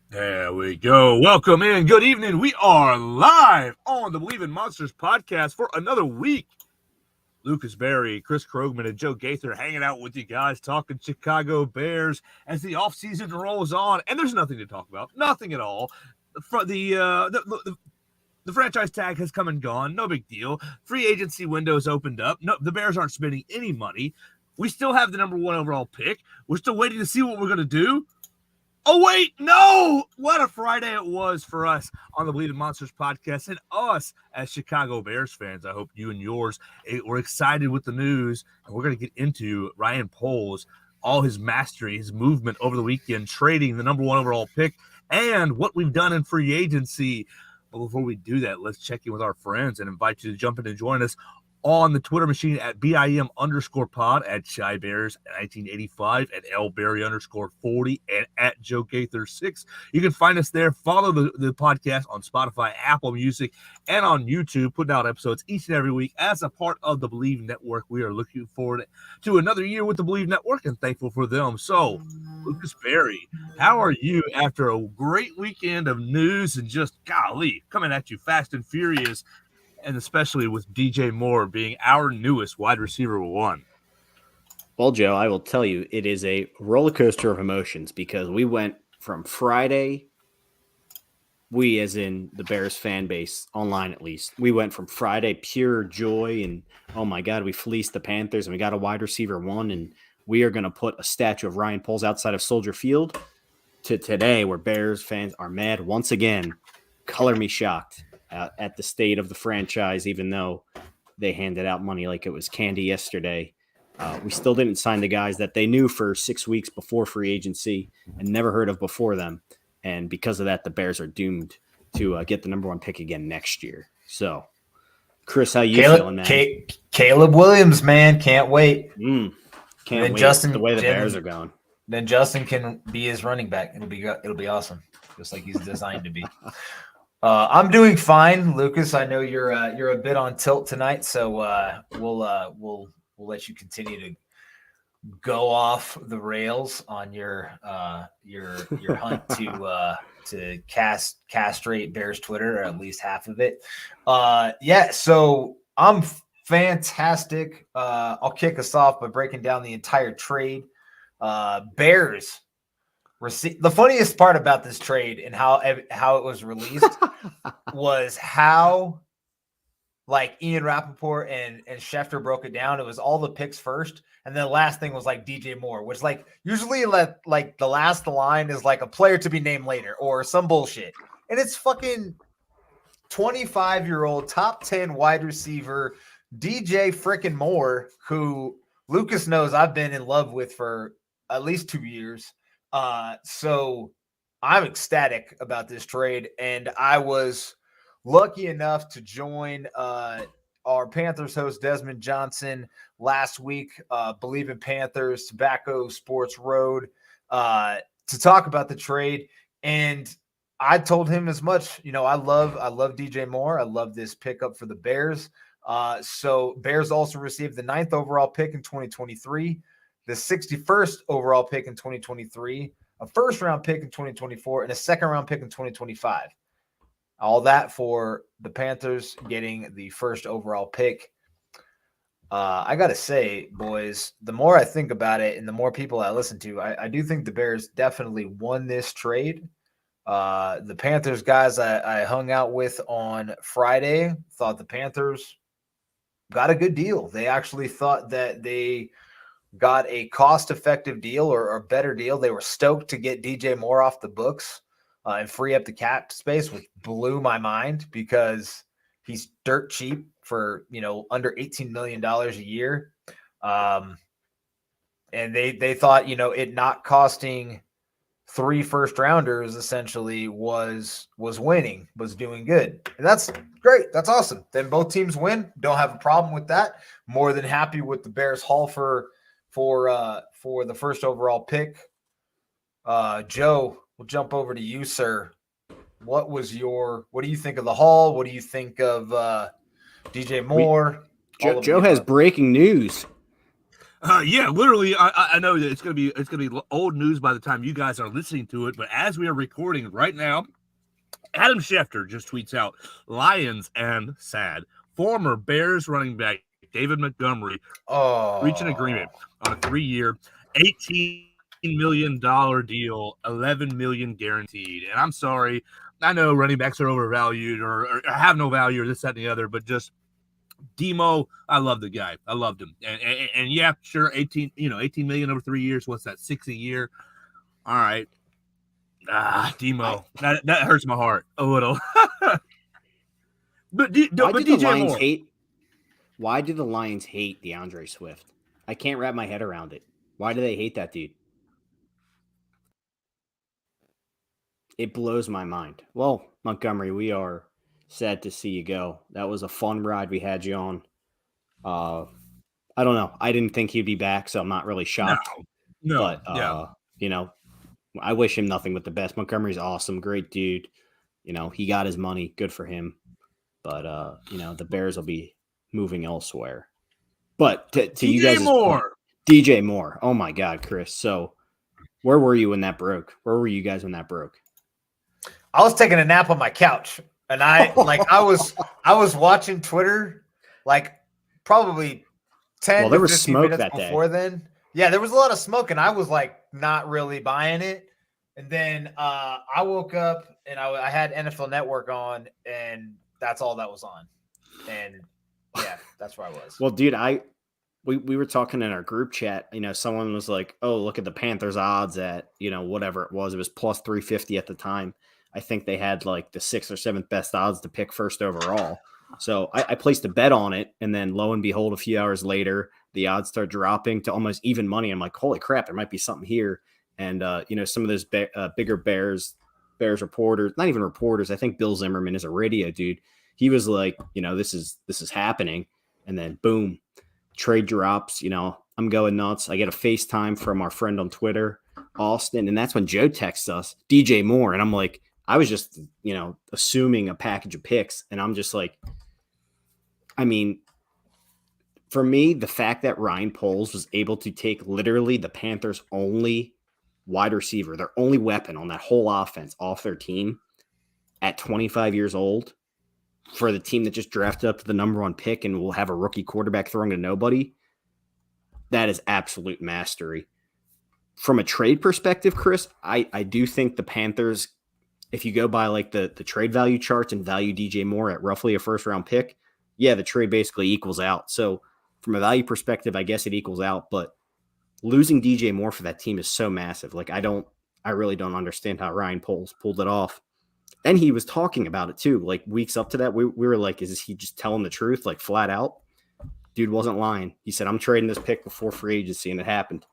There we go. Welcome in. Good evening. We are live on the Believe in Monsters podcast for another week. Lucas Berry, Chris Krogman, and Joe Gaither hanging out with you guys, talking Chicago Bears as the offseason rolls on. And there's nothing to talk about. Nothing at all. The franchise tag has come and gone. No big deal. Free agency window's opened up. No, the Bears aren't spending any money. We still have the number 1 overall pick. We're still waiting to see what we're going to do. Oh, wait, no! What a Friday it was for us on the Bleeding Monsters podcast, and us as Chicago Bears fans. I hope you and yours were excited with the news, and we're going to get into Ryan Poles, all his mastery, his movement over the weekend, trading the number 1 overall pick, and what we've done in free agency. But before we do that, let's check in with our friends and invite you to jump in and join us on the Twitter machine at BIM_pod, at Shy Bears 1985, at LBerry _40, and at Joe Gaither 6. You can find us there. Follow the podcast on Spotify, Apple Music, and on YouTube, putting out episodes each and every week as a part of the Believe Network. We are looking forward to another year with the Believe Network and thankful for them. So, Lucas Berry, how are you after a great weekend of news and just, golly, coming at you fast and furious? And especially with DJ Moore being our newest wide receiver 1. Well, Joe, I will tell you, it is a roller coaster of emotions because we went from Friday, we as in the Bears fan base, online at least, we went from Friday pure joy and, oh my God, we fleeced the Panthers and we got a wide receiver 1 and we are going to put a statue of Ryan Poles outside of Soldier Field, to today where Bears fans are mad once again, color me shocked. At the state of the franchise, even though they handed out money like it was candy yesterday. We still didn't sign the guys that they knew for 6 weeks before free agency and never heard of before them. And because of that, the Bears are doomed to get the number 1 pick again next year. So, Chris, how you feeling, man? Caleb Williams, man, can't wait. Can't wait. Justin, the way the Bears are going. Then Justin can be his running back. It'll be awesome, just like he's designed to be. I'm doing fine, Lucas. I know you're a bit on tilt tonight, so we'll let you continue to go off the rails on your hunt to castrate Bears Twitter, or at least half of it. So I'm fantastic. I'll kick us off by breaking down the entire trade. Bears. The funniest part about this trade and how it was released was how, like, Ian Rappaport and Schefter broke it down. It was all the picks first, and then the last thing was like DJ Moore, which, like, usually like the last line is like a player to be named later or some bullshit, and it's fucking 25-year-old top 10 wide receiver DJ frickin' Moore, who Lucas knows I've been in love with for at least 2 years. So I'm ecstatic about this trade, and I was lucky enough to join our Panthers host Desmond Johnson last week, Believe in Panthers, Tobacco Sports Road, to talk about the trade. And I told him as much. I love DJ Moore. I love this pickup for the Bears. So Bears also received the 9th overall pick in 2023. The 61st overall pick in 2023, a first-round pick in 2024, and a second-round pick in 2025. All that for the Panthers getting the first overall pick. I got to say, boys, the more I think about it and the more people I listen to, I do think the Bears definitely won this trade. The Panthers guys I hung out with on Friday thought the Panthers got a good deal. They actually thought that they got a cost-effective deal or a better deal. They were stoked to get DJ Moore off the books and free up the cap space, which blew my mind because he's dirt cheap for, under $18 million a year. And they thought, it not costing 3 first-rounders essentially was winning, was doing good. And that's great. That's awesome. Then both teams win. Don't have a problem with that. More than happy with the Bears haul for the first overall pick. Joe, we'll jump over to you, sir. What do you think of the haul? What do you think of DJ Moore? Joe has breaking news. Yeah, literally. I know that it's gonna be old news by the time you guys are listening to it. But as we are recording right now, Adam Schefter just tweets out Lions and sad former Bears running back David Montgomery reach an agreement on a 3-year, $18 million deal, $11 million guaranteed. And I'm sorry, I know running backs are overvalued or have no value or this, that, and the other, but just Demo, I love the guy. I loved him. And yeah, sure, 18 million over 3 years. What's that? 6 a year. All right. Demo. That hurts my heart a little. But DJ Moore. Why do the Lions hate DeAndre Swift? I can't wrap my head around it. Why do they hate that dude? It blows my mind. Well, Montgomery, we are sad to see you go. That was a fun ride we had you on. I don't know. I didn't think he'd be back, so I'm not really shocked. No. But, I wish him nothing but the best. Montgomery's awesome. Great dude. He got his money. Good for him. But, the Bears will be moving elsewhere. But to you guys, DJ Moore. Oh, my God, Chris. So where were you when that broke? Where were you guys when that broke? I was taking a nap on my couch, and I was watching Twitter, probably 10 there to was 15 smoke minutes that before day. then. Yeah, there was a lot of smoke, and I was not really buying it. And then I woke up and I had NFL Network on, and that's all that was on. And yeah, that's where I was. Well, dude, we were talking in our group chat. Someone was like, "Oh, look at the Panthers odds at whatever it was. It was plus 350 at the time. I think they had the 6th or 7th best odds to pick first overall." So I placed a bet on it, and then lo and behold, a few hours later, the odds start dropping to almost even money. I'm like, holy crap, there might be something here. And some of those bigger Bears reporters, not even reporters. I think Bill Zimmerman is a radio dude. He was like, this is happening, and then boom, trade drops. I'm going nuts. I get a FaceTime from our friend on Twitter, Austin, and that's when Joe texts us DJ Moore, and I'm like, I was just assuming a package of picks, and I'm just like, I mean, for me, the fact that Ryan Poles was able to take literally the Panthers' only wide receiver, their only weapon on that whole offense off their team at 25 years old for the team that just drafted up to the number 1 pick and will have a rookie quarterback throwing to nobody, that is absolute mastery. From a trade perspective, Chris, I do think the Panthers, if you go by the trade value charts and value DJ Moore at roughly a first-round pick, yeah, the trade basically equals out. So from a value perspective, I guess it equals out, but losing DJ Moore for that team is so massive. I really don't understand how Ryan Poles pulled it off. And he was talking about it too. Weeks up to that, we were like, is he just telling the truth? Flat out? Dude wasn't lying. He said, I'm trading this pick before free agency, and it happened.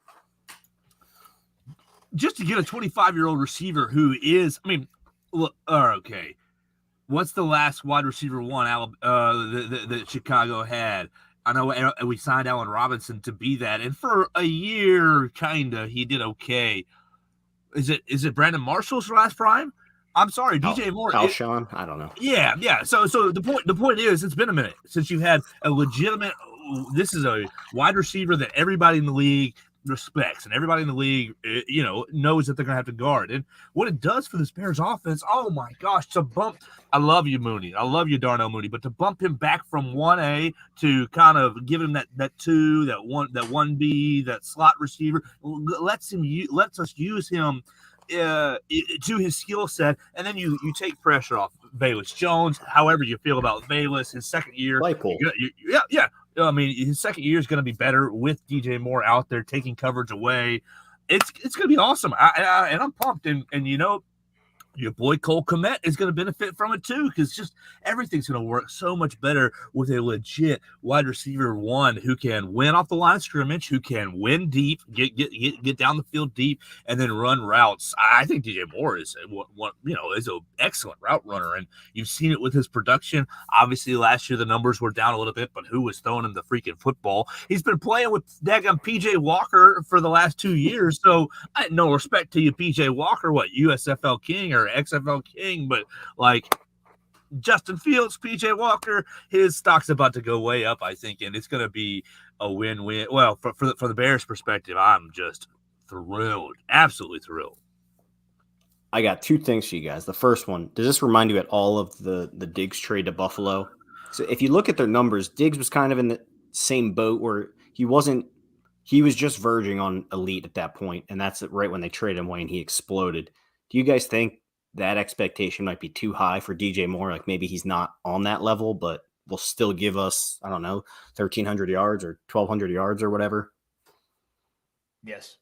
Just to get a 25-year-old receiver who is, look, okay. What's the last wide receiver one that Chicago had? I know we signed Allen Robinson to be that, and for a year, kinda, he did okay. Is it Brandon Marshall's last prime? I'm sorry, DJ Moore. Alshon, I don't know. Yeah. So the point is, it's been a minute since you had a legitimate. This is a wide receiver that everybody in the league respects, and everybody in the league, knows that they're gonna have to guard. And what it does for this Bears offense, oh my gosh, to bump. I love you, Mooney. I love you, Darnell Mooney. But to bump him back from 1A to kind of give him that 2, that 1B, that slot receiver, lets us use him to his skill set, and then you take pressure off Velus Jones. However you feel about Velus, his second year, yeah. His second year is going to be better with DJ Moore out there taking coverage away. It's going to be awesome. And I'm pumped. And your boy Cole Kmet is going to benefit from it too, because just everything's going to work so much better with a legit wide receiver one who can win off the line of scrimmage, who can win deep, get down the field deep, and then run routes. I think DJ Moore is an excellent route runner, and you've seen it with his production. Obviously, last year the numbers were down a little bit, but who was throwing him the freaking football? He's been playing with daggum PJ Walker for the last 2 years, so no respect to you, PJ Walker, USFL King or XFL King, but Justin Fields, PJ Walker, his stock's about to go way up, I think, and it's going to be a win-win. Well, from the Bears' perspective, I'm just thrilled, absolutely thrilled. I got two things for you guys. The first one, does this remind you at all of the Diggs trade to Buffalo? So if you look at their numbers, Diggs was kind of in the same boat where he was just verging on elite at that point, and that's right when they traded him away and he exploded. Do you guys think that expectation might be too high for DJ Moore? Like maybe he's not on that level, but will still give us, I don't know, 1,300 yards or 1,200 yards or whatever? Yes.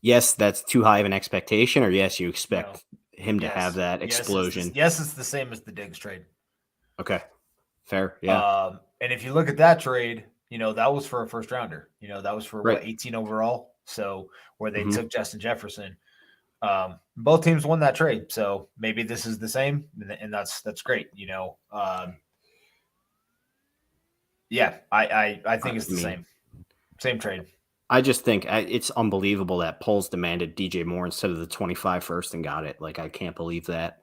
Yes, that's too high of an expectation, or yes, you expect him to have that explosion? Yes, it's the same as the Diggs trade. Okay. Fair. Yeah. And if you look at that trade, that was for a first rounder. That was for 18 overall. So where they took Justin Jefferson. Both teams won that trade. So maybe this is the same, and that's great. Yeah, I think it's the same trade. I just think it's unbelievable that Poles demanded DJ Moore instead of the 25 first and got it. Like, I can't believe that.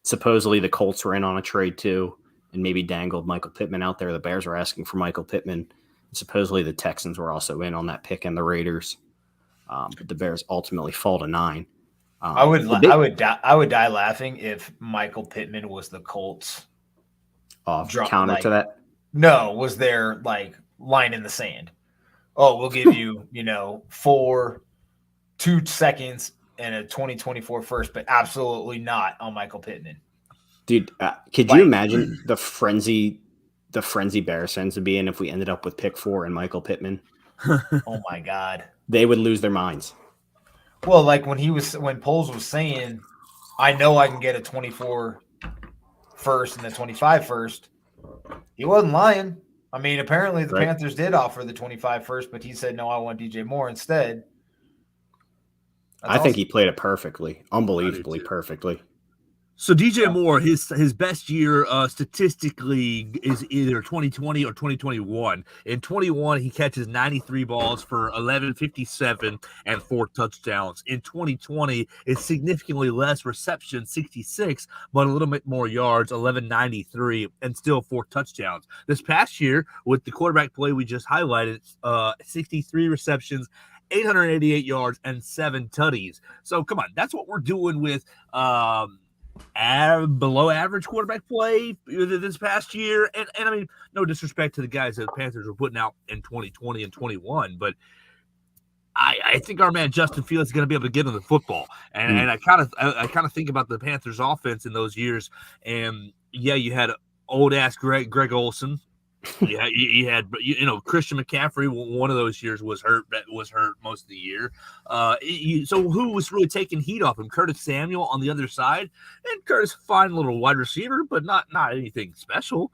Supposedly the Colts were in on a trade too, and maybe dangled Michael Pittman out there. The Bears were asking for Michael Pittman. And supposedly the Texans were also in on that pick, and the Raiders. But the Bears ultimately fall to 9. I would die laughing if Michael Pittman was the Colts counter to that. No, was their line in the sand. Oh, we'll give you, 2 seconds and a 2024 first, but absolutely not on Michael Pittman. Dude, could you imagine the frenzy Bears fans would be in if we ended up with pick 4 and Michael Pittman? Oh my God. They would lose their minds. Well, when Poles was saying, I know I can get a 24 first and a 25 first, he wasn't lying. I mean, apparently the Panthers did offer the 25 first, but he said, no, I want DJ Moore instead. I think he played it perfectly, unbelievably perfectly. So DJ Moore, his best year statistically is either 2020 or 2021. In 21, he catches 93 balls for 1157 and 4 touchdowns. In 2020, it's significantly less reception, 66, but a little bit more yards, 1193, and still 4 touchdowns. This past year, with the quarterback play we just highlighted, 63 receptions, 888 yards, and 7 tutties. So come on, that's what we're doing with below average quarterback play this past year. And I mean, no disrespect to the guys that the Panthers were putting out in 2020 and 21, but I think our man Justin Fields is going to be able to get him the football. And I kind of think about the Panthers offense in those years. And yeah, you had old ass Greg Olsen. Yeah, you had Christian McCaffrey. One of those years was hurt most of the year. So who was really taking heat off him? Curtis Samuel on the other side, and Curtis, fine little wide receiver, but not anything special.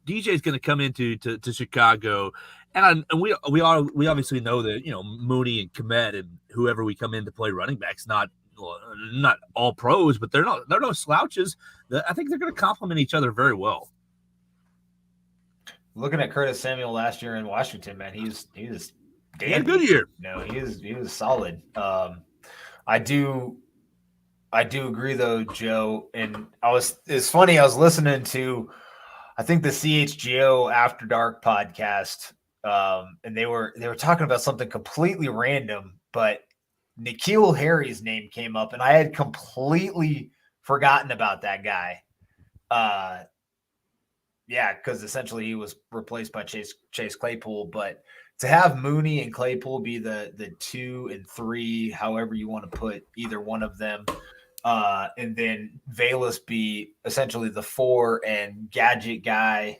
DJ's going to come into Chicago, and we obviously know that Mooney and Kmet and whoever we come in to play running backs, not all pros, but they're no slouches. I think they're going to complement each other very well. Looking at Curtis Samuel last year in Washington, man, he was damn. He had a good year. He was solid. I do agree though, Joe. And it's funny. I was listening to, I think the CHGO After Dark podcast, and they were talking about something completely random, but N'Keal Harry's name came up, and I had completely forgotten about that guy. Yeah, because essentially he was replaced by Chase Claypool. But to have Mooney and Claypool be the 2 and 3, however you want to put either one of them, and then Velus be essentially the 4 and gadget guy,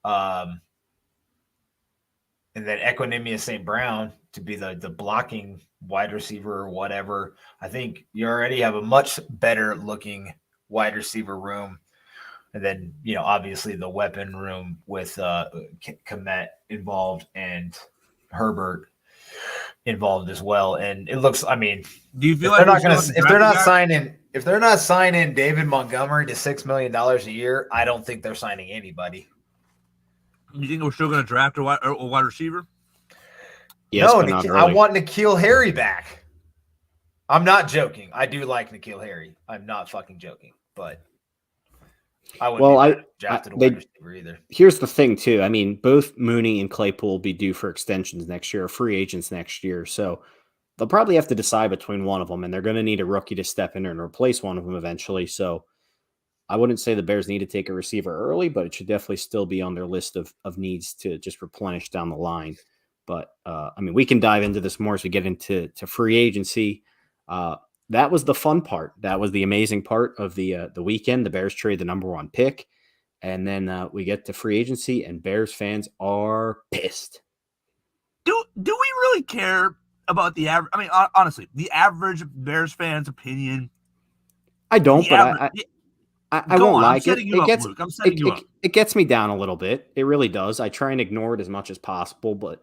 and then Equanimous St. Brown to be the blocking wide receiver or whatever. I think you already have a much better looking wide receiver room. And then, obviously the weapon room with Kmet involved and Herbert involved as well. And it looks, I mean, do you feel if they're not signing David Montgomery to $6 million a year, I don't think they're signing anybody. You think we're still going to draft a wide receiver? Yes, no, I want N'Keal Harry back. I'm not joking. I do like N'Keal Harry. I'm not fucking joking, but I wouldn't be drafted a wide receiver either. Here's the thing, too. I mean, both Mooney and Claypool will be due for extensions next year, free agents next year. So they'll probably have to decide between one of them, and they're going to need a rookie to step in and replace one of them eventually. So I wouldn't say the Bears need to take a receiver early, but it should definitely still be on their list of needs to just replenish down the line. But, I mean, we can dive into this more as we get into free agency. That was the fun part. That was the amazing part of the weekend. The Bears trade the number 1 pick. And then we get to free agency, and Bears fans are pissed. Do we really care about the average? I mean, honestly, the average Bears fan's opinion. I don't, but I won't lie. It gets me down a little bit. It really does. I try and ignore it as much as possible, but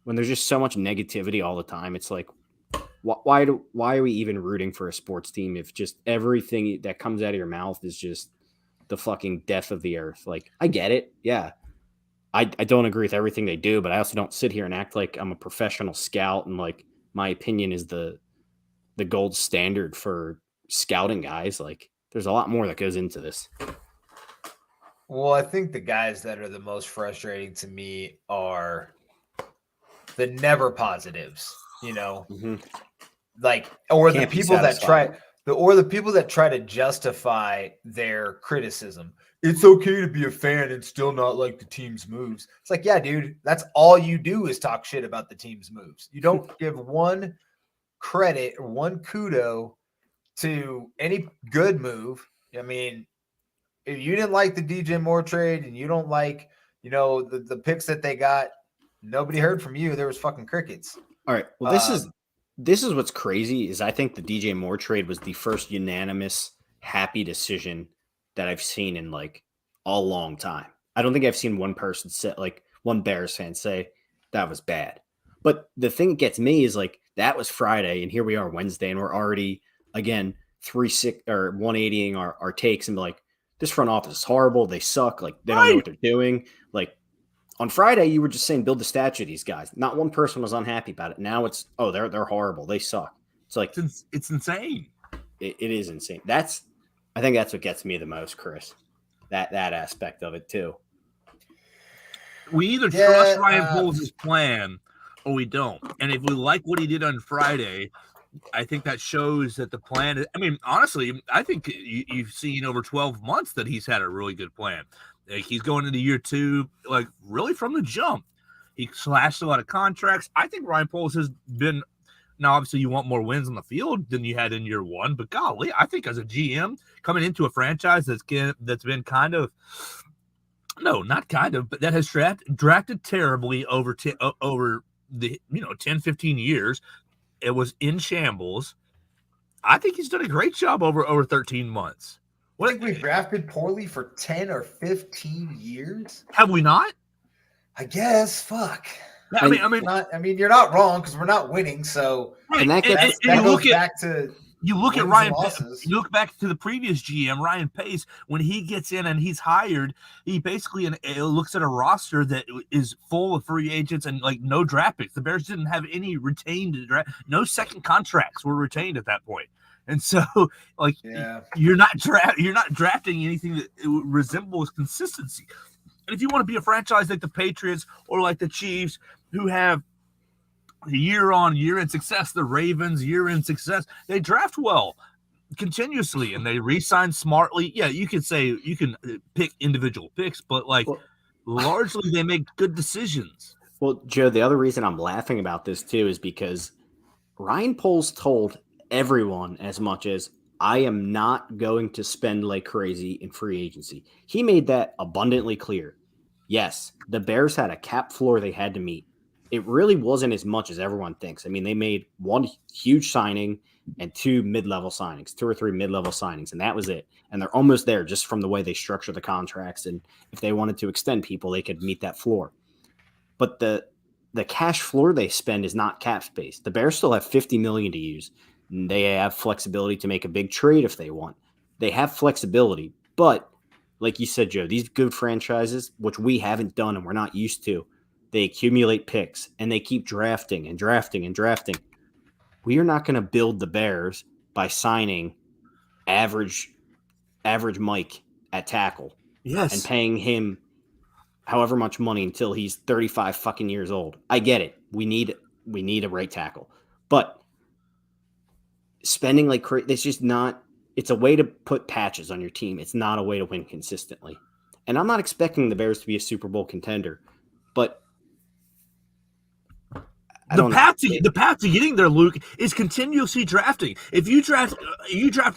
when there's just so much negativity all the time, it's like, why are we even rooting for a sports team if just everything that comes out of your mouth is just the fucking death of the earth? Like, I get it. Yeah. I don't agree with everything they do, but I also don't sit here and act like I'm a professional scout and like my opinion is the gold standard for scouting guys. Like, there's a lot more that goes into this. Well, I think the guys that are the most frustrating to me are the never positives, like, or the people that try to justify their criticism. It's okay to be a fan and still not like the team's moves. It's like, yeah, dude, that's all you do is talk shit about the team's moves. You don't give one credit or one kudo to any good move. I mean, if you didn't like the DJ Moore trade and you don't like, the picks that they got, nobody heard from you. There was fucking crickets. All right. Well, this is what's crazy is I think the DJ Moore trade was the first unanimous happy decision that I've seen in like a long time. I don't think I've seen one person say, like one Bears fan say that was bad. But the thing that gets me is like that was Friday and here we are Wednesday and we're already again 180ing our takes and like this front office is horrible. They suck. Like they don't know what they're doing. Like on Friday, you were just saying build a statue of these guys. Not one person was unhappy about it. Now it's they're horrible. They suck. It's like it's insane. It is insane. I think that's what gets me the most, Chris. That aspect of it too. We either trust Ryan Poles' plan or we don't. And if we like what he did on Friday, I think that shows that the plan is, I mean, honestly, I think you've seen over 12 months that he's had a really good plan. Like he's going into year 2, like really from the jump. He slashed a lot of contracts. I think Ryan Poles has been, now obviously you want more wins on the field than you had in year 1, but golly, I think as a GM coming into a franchise that's been kind of, no, not kind of, but that has drafted terribly over the 10, 15 years. It was in shambles. I think he's done a great job over 13 months. I think we've drafted poorly for 10 or 15 years. Have we not? I guess. Fuck. I mean, you're not wrong because we're not winning. So, and that goes back to you look at Ryan. You look back to the previous GM, Ryan Pace, when he gets in and he's hired. He basically looks at a roster that is full of free agents and like no draft picks. The Bears didn't have any retained draft. No second contracts were retained at that point. And so, like, you're not drafting anything that resembles consistency. And if you want to be a franchise like the Patriots or like the Chiefs, who have year-on-year in success, the Ravens year-in success, they draft well continuously and they re-sign smartly. Yeah, you could say you can pick individual picks, but like largely they make good decisions. Well, Joe, the other reason I'm laughing about this too is because Ryan Poles told everyone as much as I am not going to spend like crazy in free agency. He made that abundantly clear. Yes, the Bears had a cap floor they had to meet. It really wasn't as much as everyone thinks. I mean, they made one huge signing and 2 mid-level signings, 2 or 3 mid-level signings, and that was it. And they're almost there just from the way they structure the contracts. And if they wanted to extend people, they could meet that floor. But the cash floor they spend is not cap space. The Bears still have $50 million to use. They have flexibility to make a big trade if they want. They have flexibility. But like you said, Joe, these good franchises, which we haven't done and we're not used to, they accumulate picks and they keep drafting and drafting and drafting. we are not going to build the Bears by signing average Mike at tackle and Yes. paying him however much money until he's 35 fucking years old. I get it. We need a right tackle. But spending like crazy, it's just not, it's a way to put patches on your team. It's not a way to win consistently. And I'm not expecting the Bears to be a Super Bowl contender, but The path to getting there, Luke, is continuously drafting. If you draft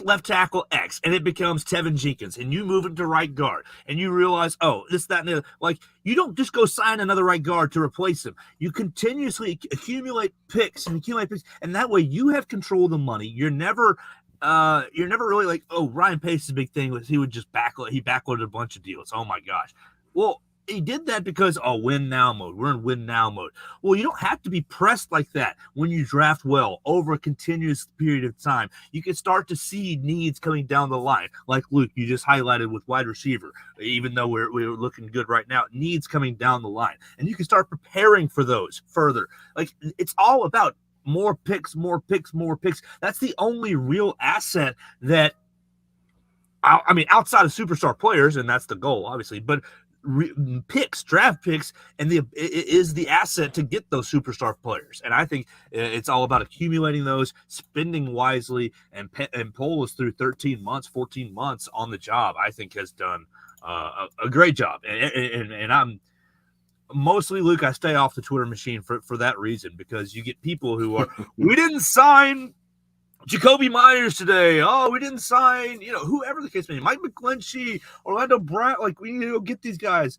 left tackle X and it becomes Tevin Jenkins, and you move him to right guard, and you realize, oh, this, that, and the other, like, you don't just go sign another right guard to replace him. You continuously accumulate picks, and that way you have control of the money. You're never really like, oh, Ryan Pace's big thing was he would just backloaded a bunch of deals. Oh my gosh. Well, he did that because, win now mode. We're in win now mode. Well, you don't have to be pressed like that when you draft well over a continuous period of time. You can start to see needs coming down the line, like Luke, you just highlighted with wide receiver. Even though we're looking good right now, needs coming down the line, and you can start preparing for those further. Like, it's all about more picks. That's the only real asset that, I mean, outside of superstar players, and that's the goal, obviously, but draft picks, and is the asset to get those superstar players. And I think it's all about accumulating those, spending wisely, and Pohl is through 14 months on the job. I think has done a great job. And I'm mostly, Luke, I stay off the Twitter machine for that reason, because you get people who are, we didn't sign Jacoby Myers today. Oh, we didn't sign, whoever the case may be, Mike McGlinchey, Orlando Brown. Like, we need to go get these guys.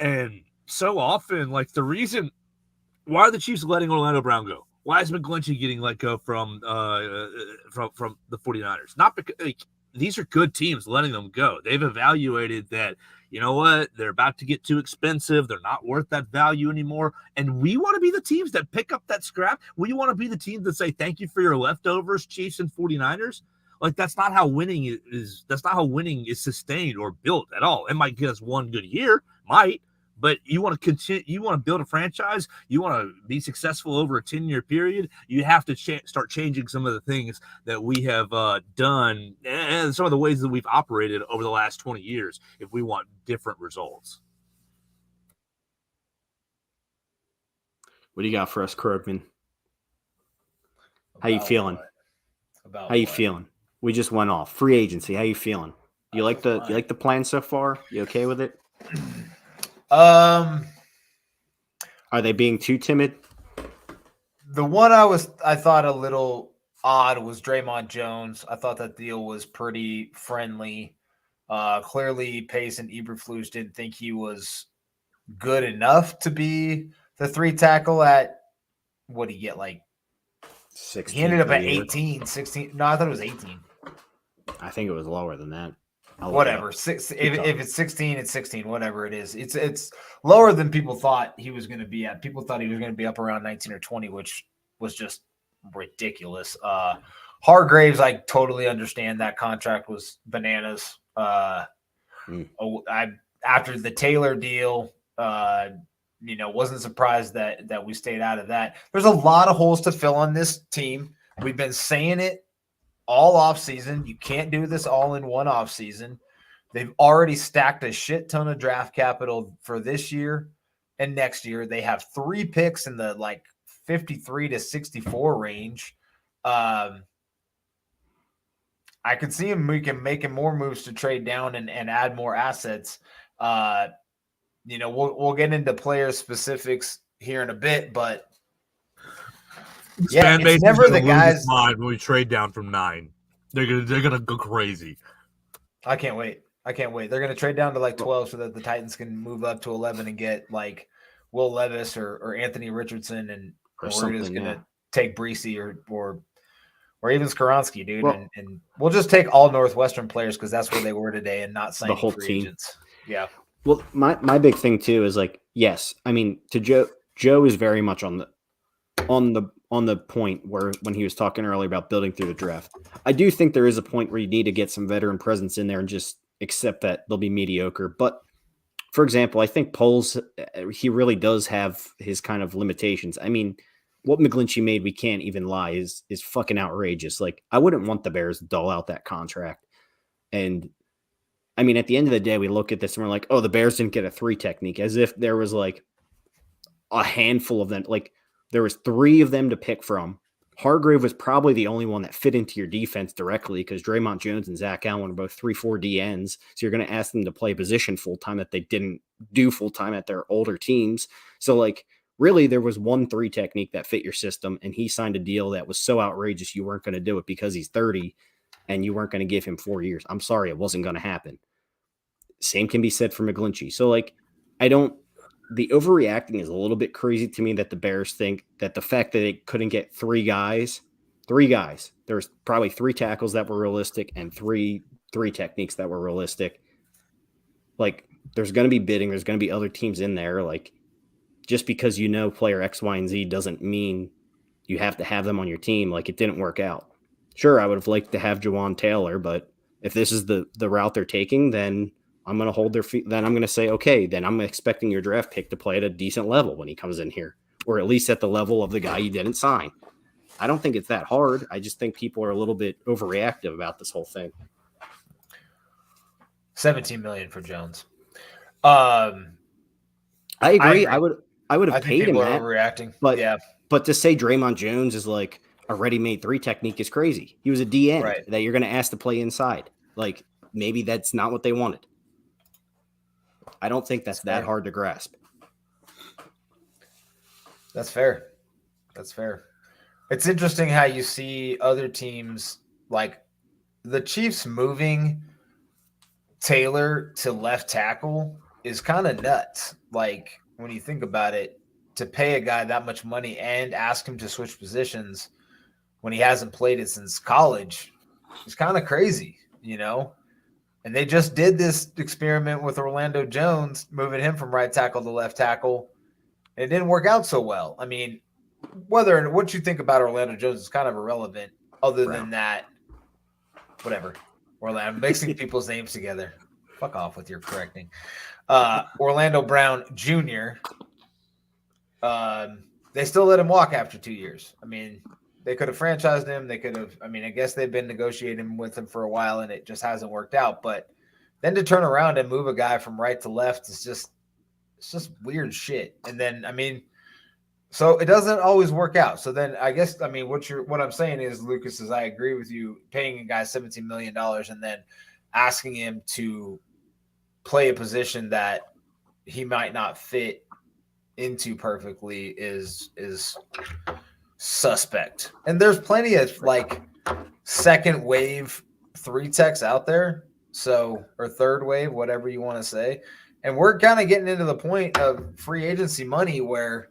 And so often, like, the reason why are the Chiefs letting Orlando Brown go? Why is McGlinchey getting let go from the 49ers? Not because, like, these are good teams letting them go. They've evaluated that, you know what, they're about to get too expensive. They're not worth that value anymore. And we want to be the teams that pick up that scrap. We want to be the teams that say, thank you for your leftovers, Chiefs and 49ers. Like, that's not how winning is. That's not how winning is sustained or built at all. It might get us one good year, but you want to continue. You want to build a franchise. You want to be successful over a 10-year period. You have to start changing some of the things that we have done and some of the ways that we've operated over the last 20 years if we want different results. What do you got for us, Krugman? How you feeling? How you feeling? We just went off free agency. How you feeling? You like the plan so far? You okay with it? Are they being too timid? The one I thought a little odd was Draymond Jones. I thought that deal was pretty friendly. Clearly, Pace and Eberflus didn't think he was good enough to be the 3 tackle at, what did he get, like 16? He ended up at 18, 16. No, I thought it was 18. I think it was lower than that. Whatever. If it's 16, it's 16. Whatever it is, it's lower than people thought he was going to be at. People thought he was going to be up around 19 or 20, which was just ridiculous. Hargraves, I totally understand that contract was bananas. After the Taylor deal, wasn't surprised that we stayed out of that. There's a lot of holes to fill on this team. We've been saying it all off season. You can't do this all in one off season. They've already stacked a shit ton of draft capital for this year and next year. They have 3 picks in the 53 to 64 range. I could see him making more moves to trade down and add more assets. We'll get into player specifics here in a bit, but fan base it's never the guys. Mind when we trade down from 9, they're gonna go crazy. I can't wait. They're gonna trade down to 12 so that the Titans can move up to 11 and get Will Levis or Anthony Richardson, and we're just gonna take Breesy or even Skoronski, dude. Well, and we'll just take all Northwestern players because that's where they were today, and not signing the whole free team. Agents. Yeah. Well, my big thing too is yes, I mean, to Joe is very much on the point where when he was talking earlier about building through the draft. I do think there is a point where you need to get some veteran presence in there and just accept that they'll be mediocre. But for example, I think Poles, he really does have his kind of limitations. I mean, what McGlinchey made, we can't even lie, is fucking outrageous. Like, I wouldn't want the Bears to dole out that contract. And I mean, at the end of the day, we look at this and we're like, oh, the Bears didn't get a 3 technique, as if there was like a handful of them. Like, there was 3 of them to pick from. Hargrave was probably the only one that fit into your defense directly because Draymond Jones and Zach Allen are both 3-4 DNs. So you're going to ask them to play a position full-time that they didn't do full-time at their older teams. So, like, really, there was 1 3 technique that fit your system, and he signed a deal that was so outrageous you weren't going to do it because he's 30 and you weren't going to give him 4 years. I'm sorry, it wasn't going to happen. Same can be said for McGlinchey. So, like, the overreacting is a little bit crazy to me that the Bears think that the fact that they couldn't get 3 guys, there's probably 3 tackles that were realistic and three techniques that were realistic. Like, there's going to be bidding. There's going to be other teams in there. Like, just because you know player X, Y, and Z doesn't mean you have to have them on your team. Like, it didn't work out. Sure, I would have liked to have Jawan Taylor, but if this is the route they're taking, then I'm going to hold their feet. Then I'm going to say, okay, then I'm expecting your draft pick to play at a decent level when he comes in here, or at least at the level of the guy you didn't sign. I don't think it's that hard. I just think people are a little bit overreactive about this whole thing. $17 million for Jones. I agree. I would have paid him that. Overreacting. But to say Draymond Jones is like a ready-made 3 technique is crazy. He was a DN that you're going to ask to play inside. Like, maybe that's not what they wanted. I don't think that's that hard to grasp. That's fair. It's interesting how you see other teams, like the Chiefs moving Taylor to left tackle is kind of nuts. Like, when you think about it, to pay a guy that much money and ask him to switch positions when he hasn't played it since college is kind of crazy, you know? And they just did this experiment with Orlando Jones, moving him from right tackle to left tackle. And it didn't work out so well. I mean, what you think about Orlando Jones is kind of irrelevant other than that. Whatever. I'm mixing people's names together. Fuck off with your correcting. Orlando Brown Jr., they still let him walk after 2 years. I mean, they could have franchised him. They could have, I guess they've been negotiating with him for a while and it just hasn't worked out. But then to turn around and move a guy from right to left is it's just weird shit. And then, so it doesn't always work out. So then I guess, what I'm saying is, Lucas, is I agree with you, paying a guy $17 million and then asking him to play a position that he might not fit into perfectly is suspect. And there's plenty of like second wave 3 techs out there. So, or third wave, whatever you want to say. And we're kind of getting into the point of free agency money where,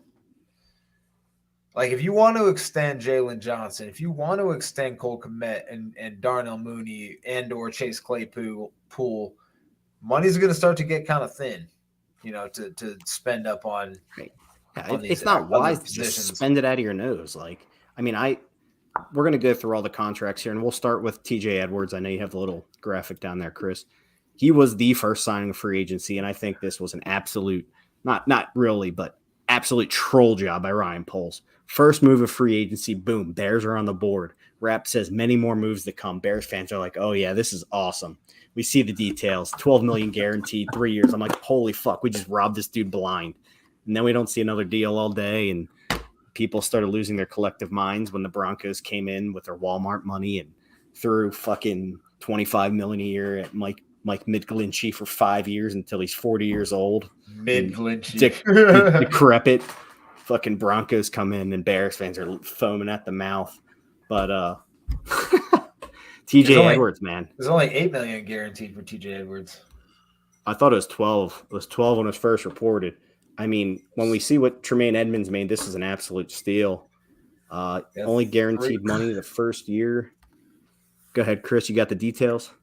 like, if you want to extend Jalen Johnson, if you want to extend Cole Kmet and Darnell Mooney and or Chase Claypool, money's going to start to get kind of thin, to spend up on. Right. Yeah, it's not wise to just spend it out of your nose. Like, we're going to go through all the contracts here, and we'll start with TJ Edwards. I know you have the little graphic down there, Chris. He was the first signing of free agency, and I think this was an absolute, not really, but absolute troll job by Ryan Poles. First move of free agency, boom, Bears are on the board. Rap says many more moves to come. Bears fans are like, oh, yeah, this is awesome. We see the details. $12 million guaranteed, 3 years. I'm like, holy fuck, we just robbed this dude blind. And then we don't see another deal all day, and people started losing their collective minds when the Broncos came in with their Walmart money and threw fucking $25 million a year at Mike McGlinchey for 5 years until he's 40 years old. McGlinchey. Decrepit. Fucking Broncos come in and Bears fans are foaming at the mouth. But TJ Edwards, man. There's only $8 million guaranteed for TJ Edwards. I thought it was 12. It was 12 when it was first reported. When we see what Tremaine Edmonds made, this is an absolute steal. Only guaranteed money the first year. Go ahead, Chris. You got the details?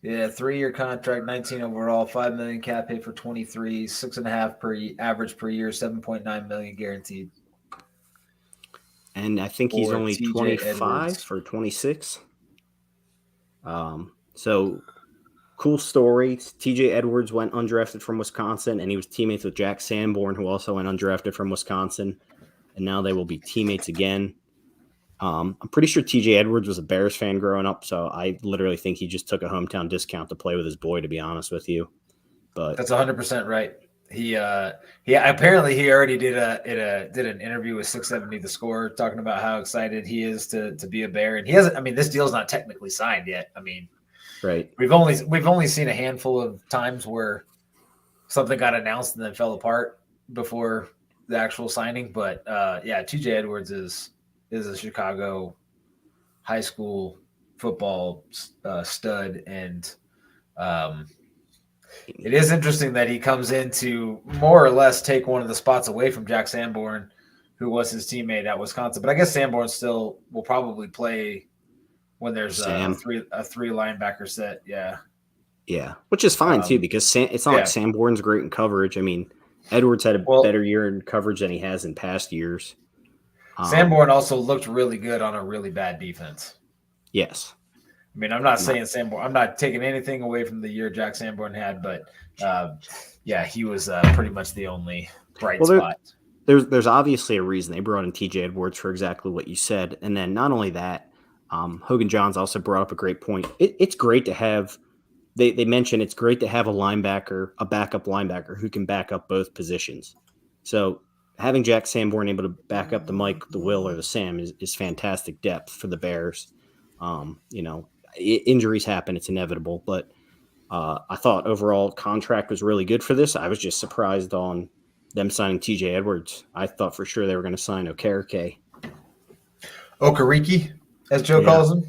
Yeah, 3-year contract, 19 overall, $5 million cap hit for 23, 6.5 per average per year, 7.9 million guaranteed. And I think he's only TJ 25 Edwards. or 26. So cool story. TJ Edwards went undrafted from Wisconsin, and he was teammates with Jack Sanborn, who also went undrafted from Wisconsin. and now they will be teammates again. I'm pretty sure TJ Edwards was a Bears fan growing up, so I literally think he just took a hometown discount to play with his boy, to be honest with you. But That's 100% right. He apparently he already did an interview with 670 The Score talking about how excited he is to be a Bear, and he hasn't. I mean, this deal's not technically signed yet. I mean, right, we've only seen a handful of times where something got announced and then fell apart before the actual signing. But yeah, TJ Edwards is a Chicago high school football stud, and it is interesting that he comes in to more or less take one of the spots away from Jack Sanborn, who was his teammate at Wisconsin. But I guess Sanborn still will probably play when there's a three linebacker set. Yeah. Yeah, which is fine too, because it's not like Sanborn's great in coverage. I mean, Edwards had a better year in coverage than he has in past years. Sanborn also looked really good on a really bad defense. Yes. I mean, I'm not saying Sanborn. I'm not taking anything away from the year Jack Sanborn had, but yeah, he was pretty much the only bright spot. There's obviously a reason they brought in TJ Edwards for exactly what you said, and then not only that, Hogan Johns also brought up a great point. It's great to have. They mentioned it's great to have a backup linebacker who can back up both positions. So having Jack Sanborn able to back up the Mike, the Will, or the Sam is fantastic depth for the Bears. Injuries happen; it's inevitable. But I thought overall contract was really good for this. I was just surprised on them signing TJ Edwards. I thought for sure they were going to sign Okereke. Okereke, as Joe calls him.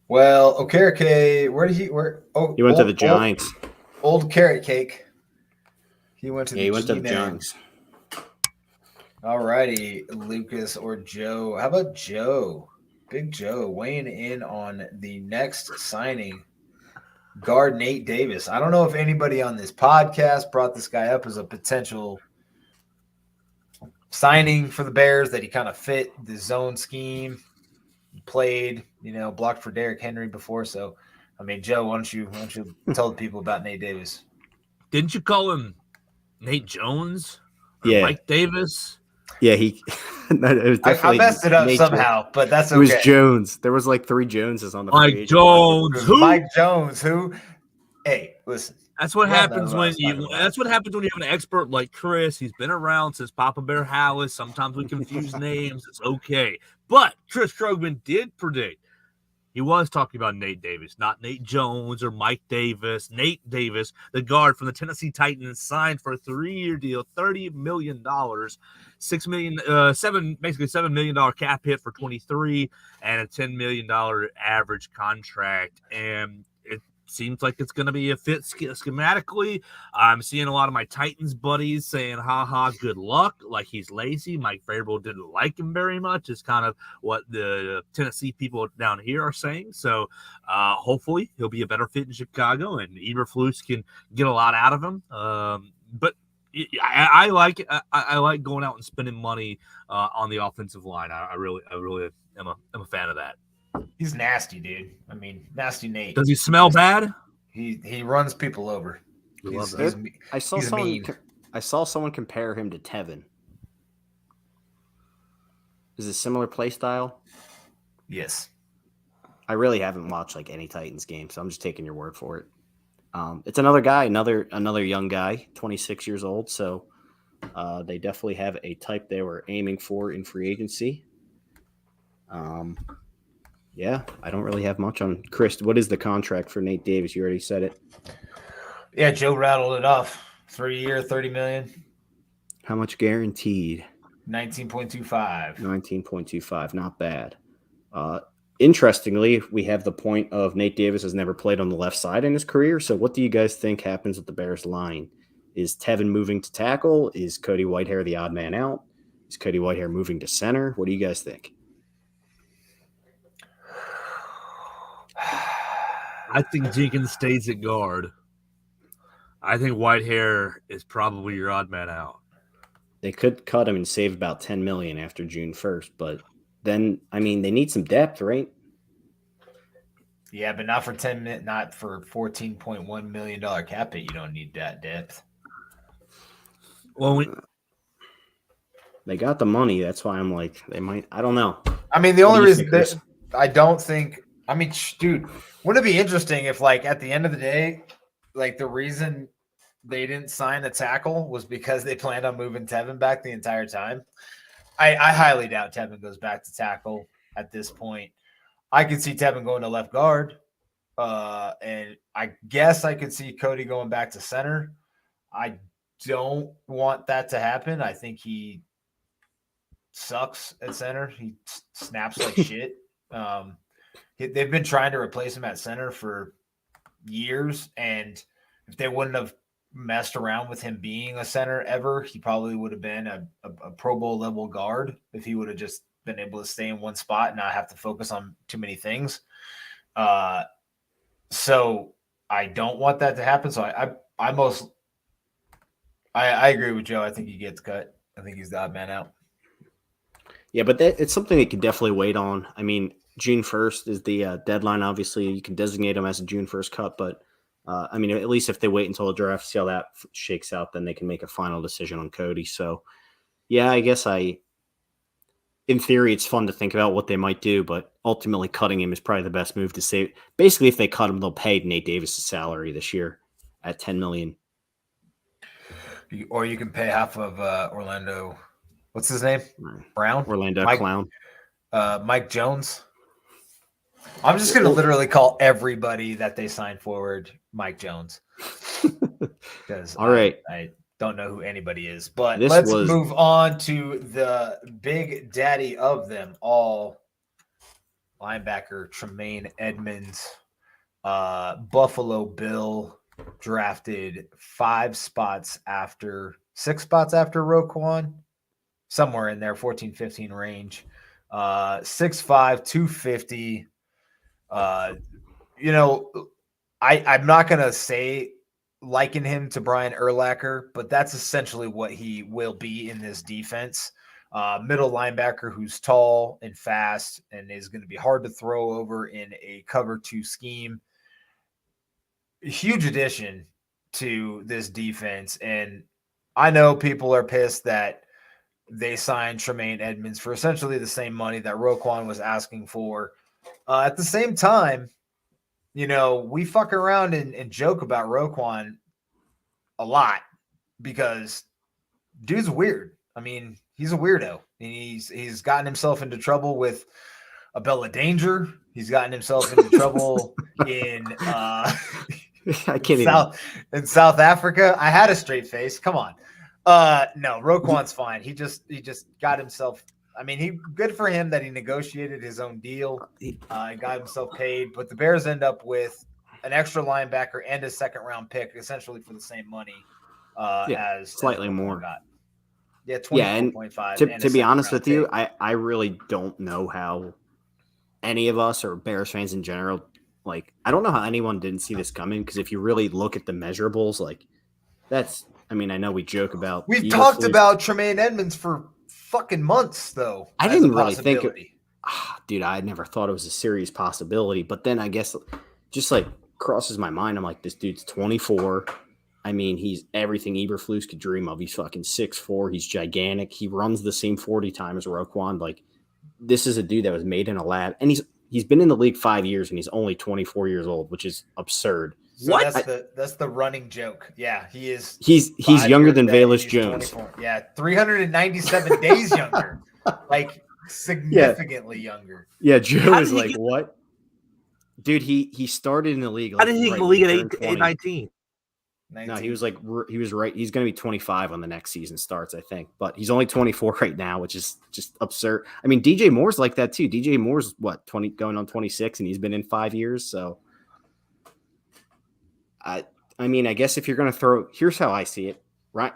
Well, Okereke, he went to the Giants. Old carrot cake. He went to the Giants. All righty, Lucas or Joe. How about Joe? Big Joe weighing in on the next signing. Guard Nate Davis. I don't know if anybody on this podcast brought this guy up as a potential signing for the Bears, that he kind of fit the zone scheme. Played, blocked for Derrick Henry before. So, I mean, Joe, why don't you tell the people about Nate Davis? Didn't you call him Nate Jones? Or yeah, Mike Davis. Yeah, he. It was definitely I messed it up Nate somehow, Jones. But that's okay. It was Jones. There was like 3 Joneses on the Mike Jones. Who? Mike Jones. Who? Hey, listen. That's what happens when you. That's what happens when you have an expert like Chris. He's been around since Papa Bear Hallis. Sometimes we confuse names. It's okay. But Chris Krogman did predict. He was talking about Nate Davis, not Nate Jones or Mike Davis. Nate Davis, the guard from the Tennessee Titans, signed for a 3-year deal, $30 million, $7 million cap hit for 23, and a $10 million average contract. And it seems like it's going to be a fit schematically. I'm seeing a lot of my Titans buddies saying, ha, good luck. Like he's lazy. Mike Vrabel didn't like him very much. Is kind of what the Tennessee people down here are saying. So hopefully he'll be a better fit in Chicago, and Eberflus can get a lot out of him. But I like going out and spending money on the offensive line. I really am a fan of that. He's nasty, dude. I mean, nasty Nate. Does he smell bad? He runs people over. I saw someone compare him to Tevin. Is it a similar play style? Yes. I really haven't watched like any Titans game, so I'm just taking your word for it. It's another guy, another young guy, 26 years old. So they definitely have a type they were aiming for in free agency. Yeah, I don't really have much on Chris. What is the contract for Nate Davis? You already said it. Yeah, Joe rattled it off. 3-year, $30 million. How much guaranteed? 19.25. 19.25, not bad. Interestingly, we have the point of Nate Davis has never played on the left side in his career. So what do you guys think happens with the Bears line? Is Tevin moving to tackle? Is Cody Whitehair the odd man out? Is Cody Whitehair moving to center? What do you guys think? I think Jenkins stays at guard. I think Whitehair is probably your odd man out. They could cut him and save about $10 million after June 1st, but then I mean they need some depth, right? Yeah, but not for $14.1 million cap hit. You don't need that depth. Well, They got the money. That's why I'm like, they might. I don't know. I mean, the What only do you reason think, that Chris? I don't think, I mean, dude, wouldn't it be interesting if, like, at the end of the day, like, the reason they didn't sign a tackle was because they planned on moving Tevin back the entire time? I highly doubt Tevin goes back to tackle at this point. I could see Tevin going to left guard. And I guess I could see Cody going back to center. I don't want that to happen. I think he sucks at center. He snaps like shit. They've been trying to replace him at center for years, and if they wouldn't have messed around with him being a center ever, he probably would have been a Pro Bowl level guard if he would have just been able to stay in one spot and not have to focus on too many things. So I don't want that to happen. So I agree with Joe. I think he gets cut. I think he's the odd man out. Yeah, but it's something they could definitely wait on. I mean, June 1st is the deadline. Obviously, you can designate them as a June 1st cut, but I mean, at least if they wait until the draft, see how that shakes out, then they can make a final decision on Cody. So, yeah, I guess in theory, it's fun to think about what they might do, but ultimately cutting him is probably the best move to save. Basically, if they cut him, they'll pay Nate Davis' salary this year at $10 million. Or you can pay half of Orlando. What's his name? Brown? Orlando Mike, Clown. Mike Jones. I'm just going to literally call everybody that they signed forward Mike Jones. Because all right. I don't know who anybody is. But Let's move on to the big daddy of them all, linebacker Tremaine Edmonds, Buffalo Bill, drafted 6 spots after Roquan, somewhere in there, 14-15 range. 6'5", 250. I'm not gonna say liken him to Brian Urlacher, but that's essentially what he will be in this defense. Middle linebacker who's tall and fast and is going to be hard to throw over in a cover 2 scheme. Huge addition to this defense. And I know people are pissed that they signed Tremaine Edmonds for essentially the same money that Roquan was asking for. At the same time, we fuck around and joke about Roquan a lot because dude's weird. I mean, he's a weirdo. And he's gotten himself into trouble with a Bella Danger. He's gotten himself into trouble in South Africa. I had a straight face. Come on. No, Roquan's fine. He just got himself. I mean, good for him that he negotiated his own deal and got himself paid. But the Bears end up with an extra linebacker and a 2nd-round pick, essentially for the same money as slightly more. Got. Yeah, 24.5. And to be honest with you, I really don't know how any of us or Bears fans in general, like, I don't know how anyone didn't see this coming, because if you really look at the measurables, like, I know we joke about. We've talked about Tremaine Edmonds for fucking months, though. I didn't really think dude, I never thought it was a serious possibility, but then I guess just like crosses my mind. I'm like, this dude's 24. I mean, he's everything Eberflus could dream of. He's fucking 6'4". He's gigantic. He runs the same 40 time as Roquan. Like, this is a dude that was made in a lab, and he's been in the league 5 years, and he's only 24 years old, which is absurd. So that's the running joke. Yeah, he is. He's younger than Velus Jones. 24. Yeah, 397 days younger, like significantly younger. Yeah, Joe is like, what? Dude, he started in the league. How did he get in the league at 19? No, he was right. He's going to be 25 when the next season starts, I think. But he's only 24 right now, which is just absurd. I mean, DJ Moore's like that too. DJ Moore's 20 going on 26, and he's been in 5 years. So, I mean, I guess if you're going to throw, here's how I see it. Right,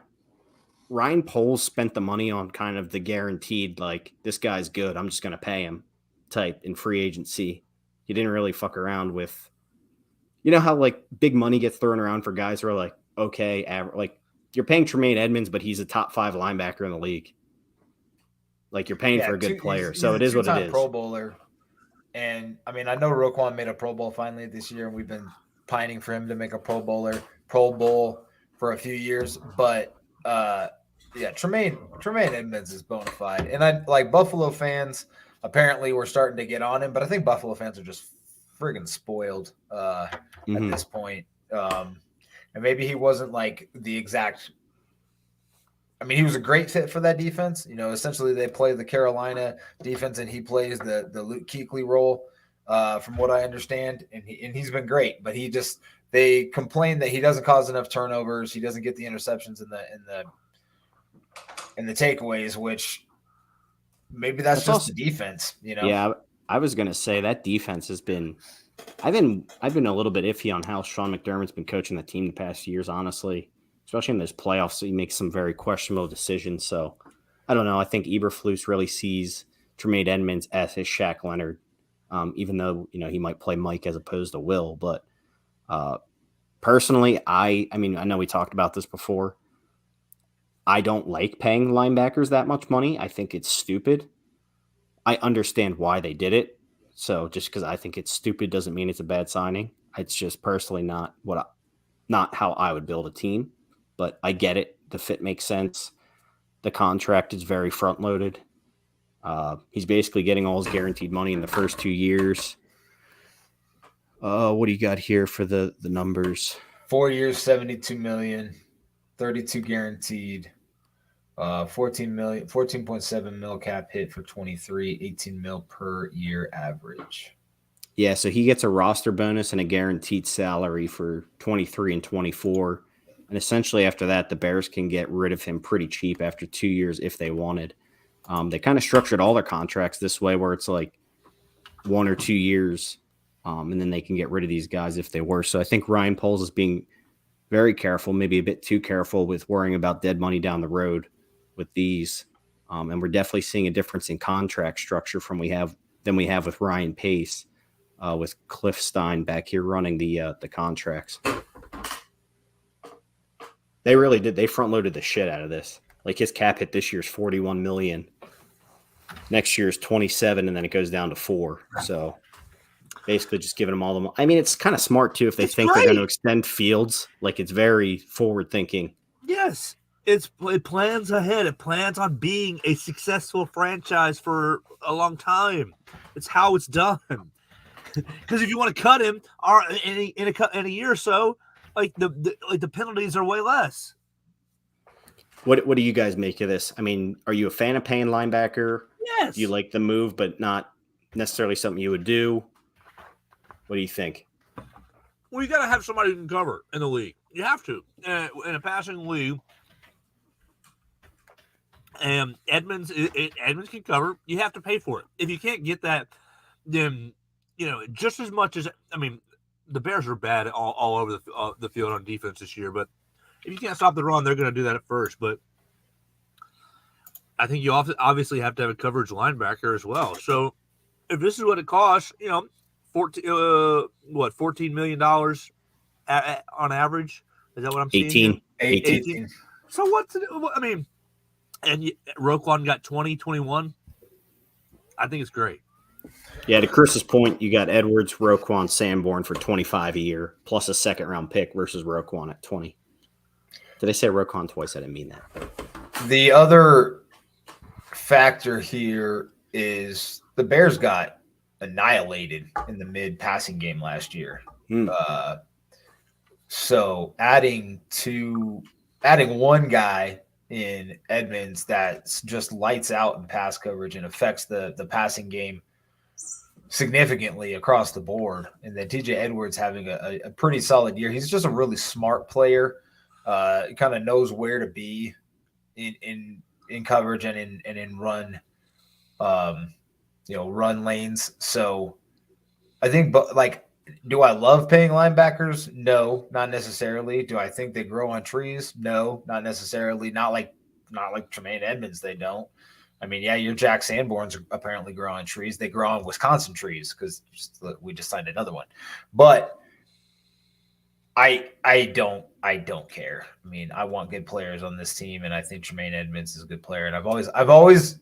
Ryan Poles spent the money on kind of the guaranteed, like, this guy's good, I'm just going to pay him type in free agency. He didn't really fuck around with. You know how, like, big money gets thrown around for guys who are, like, okay, like, you're paying Tremaine Edmonds, but he's a top 5 linebacker in the league. Like, you're paying for a good player. So it is what it is. Pro Bowler. And, I mean, I know Roquan made a Pro Bowl finally this year, and we've been pining for him to make a Pro Bowl for a few years. But Yeah, Tremaine Edmonds is bona fide, and I like Buffalo fans. Apparently, we're starting to get on him, but I think Buffalo fans are just friggin' spoiled at this point. And maybe he wasn't like the exact. I mean, he was a great fit for that defense. You know, essentially they play the Carolina defense, and he plays the Luke Kuechly role, from what I understand. And he's been great, but they complain that he doesn't cause enough turnovers. He doesn't get the interceptions and the takeaways, which maybe that's just also, the defense, you know? Yeah, I was gonna say that defense has been. I've been a little bit iffy on how Sean McDermott's been coaching the team the past years, honestly, especially in those playoffs. So he makes some very questionable decisions. So I don't know. I think Eberflus really sees Tremaine Edmonds as his Shaq Leonard, even though he might play Mike as opposed to Will. But personally, I mean, I know we talked about this before. I don't like paying linebackers that much money. I think it's stupid. I understand why they did it. So just because I think it's stupid doesn't mean it's a bad signing. It's just personally not how I would build a team. But I get it. The fit makes sense. The contract is very front loaded. He's basically getting all his guaranteed money in the first 2 years. What do you got here for the numbers? 4 years, 72 million, 32 guaranteed, 14.7 mil cap hit for 23, 18 mil per year average. Yeah, so he gets a roster bonus and a guaranteed salary for 23 and 24. And essentially after that, the Bears can get rid of him pretty cheap after 2 years if they wanted. They kind of structured all their contracts this way where it's like 1 or 2 years, and then they can get rid of these guys if they were. So I think Ryan Poles is being very careful, maybe a bit too careful with worrying about dead money down the road with these. And we're definitely seeing a difference in contract structure than we have with Ryan Pace, with Cliff Stein back here running the contracts. They really did. They front loaded the shit out of this. Like his cap hit this year is $41 million. Next year is 27, and then it goes down to 4. So basically just giving them all the money. I mean, it's kind of smart too if they think they're going to extend Fields. Like it's very forward thinking. Yes. It plans ahead. It plans on being a successful franchise for a long time. It's how it's done. Because if you want to cut him in a year or so, like the penalties are way less. What do you guys make of this? I mean, are you a fan of paying linebacker? Yes. Do you like the move, but not necessarily something you would do? What do you think? Well, you got to have somebody who can cover in the league. You have to. In a passing league, and Edmonds can cover. You have to pay for it. If you can't get that, then just as much as the Bears are bad all over the field on defense this year. But if you can't stop the run, they're going to do that at first. But I think you obviously have to have a coverage linebacker as well. So if this is what it costs, $14 million on average. Is that what I'm seeing? 18. So what's it? I mean, and Roquan got 20, 21. I think it's great. Yeah, to Chris's point, you got Edwards, Roquan, Sanborn for 25 a year, plus a second-round pick versus Roquan at 20. Did I say Roquan twice? I didn't mean that. The other factor here is the Bears got annihilated in the mid-passing game last year. So adding one guy in Edmonds that just lights out in pass coverage and affects the passing game significantly across the board. And then TJ Edwards having a pretty solid year. He's just a really smart player. He kind of knows where to be in coverage and in run, run lanes. So I think, but like, do I love paying linebackers? No, not necessarily. Do I think they grow on trees? No, not necessarily. Not like Tremaine Edmonds. They don't. I mean, yeah, your Jack Sanborns apparently grow on trees. They grow on Wisconsin trees because we just signed another one. But I don't care. I mean, I want good players on this team, and I think Tremaine Edmonds is a good player. And I've always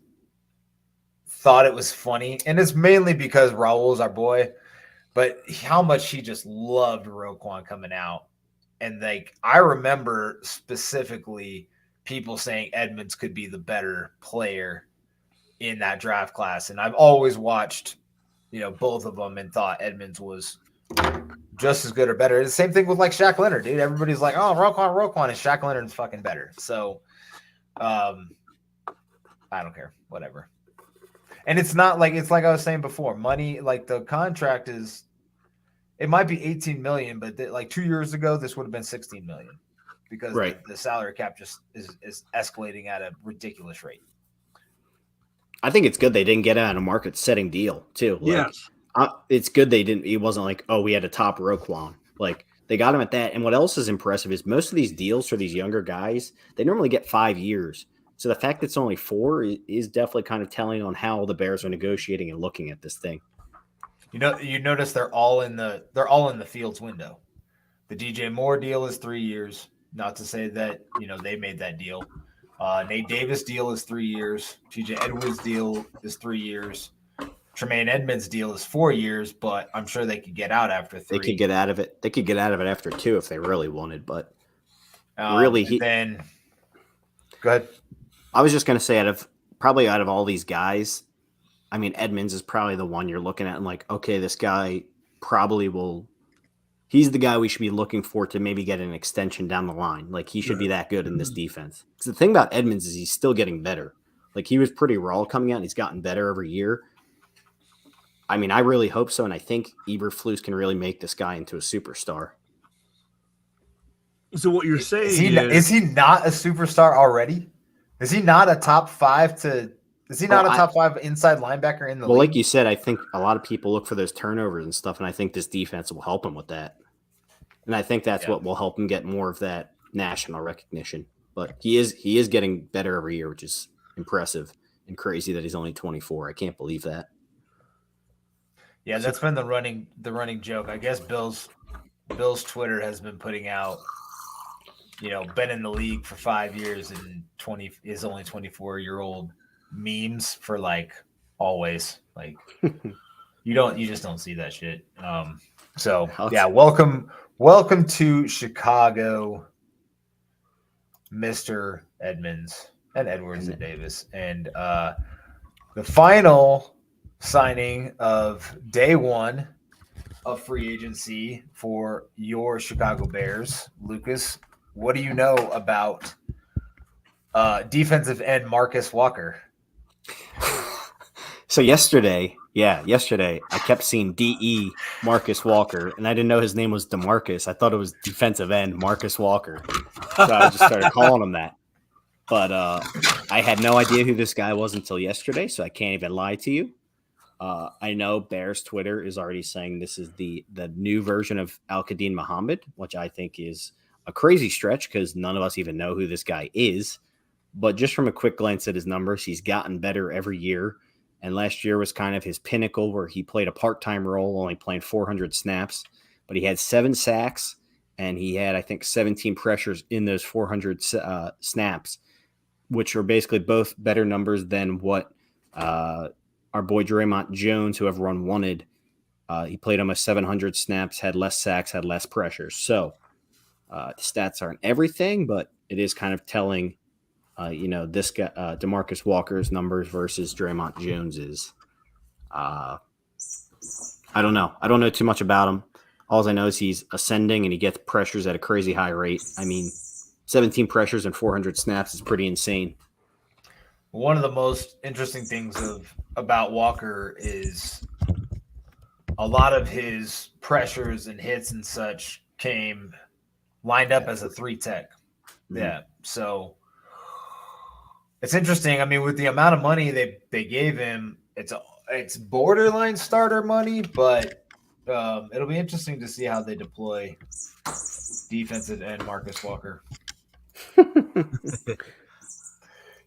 thought it was funny, and it's mainly because Raul's our boy, but how much he just loved Roquan coming out. And like, I remember specifically people saying Edmonds could be the better player in that draft class. And I've always watched, both of them and thought Edmonds was just as good or better. The same thing with like Shaq Leonard, dude. Everybody's like, oh, Roquan, and Shaq Leonard's fucking better. So I don't care. Whatever. And it's not like I was saying before, money, like the contract is, it might be 18 million, but like 2 years ago, this would have been 16 million because the salary cap just is escalating at a ridiculous rate. I think it's good they didn't get it on a market setting deal too. Like, Yes. It's good they didn't. It wasn't like, oh, we had a top Roquan. Like they got him at that. And what else is impressive is most of these deals for these younger guys, they normally get 5 years. So the fact that it's only 4 is definitely kind of telling on how the Bears are negotiating and looking at this thing. You notice they're all in the Fields window. The DJ Moore deal is 3 years. Not to say that they made that deal. Nate Davis deal is 3 years. TJ Edwards deal is 3 years. Tremaine Edmonds deal is 4 years, but I'm sure they could get out after 3. They could get out of it. They could get out of it after 2 if they really wanted. But go ahead. I was just going to say, out of all these guys, I mean, Edmonds is probably the one you're looking at and like, okay, this guy probably will. He's the guy we should be looking for to maybe get an extension down the line. Like he should be that good in this defense. Because the thing about Edmonds is he's still getting better. Like he was pretty raw coming out and he's gotten better every year. I mean, I really hope so. And I think Eberflus can really make this guy into a superstar. So what you're saying is he not a superstar already? Is he not a top 5 to – is he not a top 5 inside linebacker in the league? Well, like you said, I think a lot of people look for those turnovers and stuff, and I think this defense will help him with that. And I think that's what will help him get more of that national recognition. But he is getting better every year, which is impressive and crazy that he's only 24. I can't believe that. Yeah, that's been the running joke. I guess Bill's Twitter has been putting out, been in the league for 5 years and is only 24-year-old memes for like always. Like you just don't see that shit. Welcome to Chicago, Mr. Edmonds and Edwards and Davis. And the final signing of day 1 of free agency for your Chicago Bears. Lucas, what do you know about defensive end Marcus Walker? So yesterday, I kept seeing DE Marcus Walker, and I didn't know his name was DeMarcus. I thought it was defensive end Marcus Walker. So I just started calling him that. But I had no idea who this guy was until yesterday, so I can't even lie to you. I know Bears Twitter is already saying this is the new version of Al-Qadim Muhammad, which I think is a crazy stretch because none of us even know who this guy is. But just from a quick glance at his numbers, he's gotten better every year. And last year was kind of his pinnacle where he played a part-time role, only playing 400 snaps. But he had 7 sacks, and he had, I think, 17 pressures in those 400 snaps, which are basically both better numbers than what our boy Draymond Jones, who everyone wanted. He played almost 700 snaps, had less sacks, had less pressures. So the stats aren't everything, but it is kind of telling, this guy, DeMarcus Walker's numbers versus Draymond Jones's. I don't know. I don't know too much about him. All I know is he's ascending and he gets pressures at a crazy high rate. I mean, 17 pressures and 400 snaps is pretty insane. One of the most interesting things about Walker is a lot of his pressures and hits and such came lined up as a 3-tech. Yeah. So it's interesting. I mean, with the amount of money they gave him, it's borderline starter money, but it'll be interesting to see how they deploy defensive end Marcus Walker.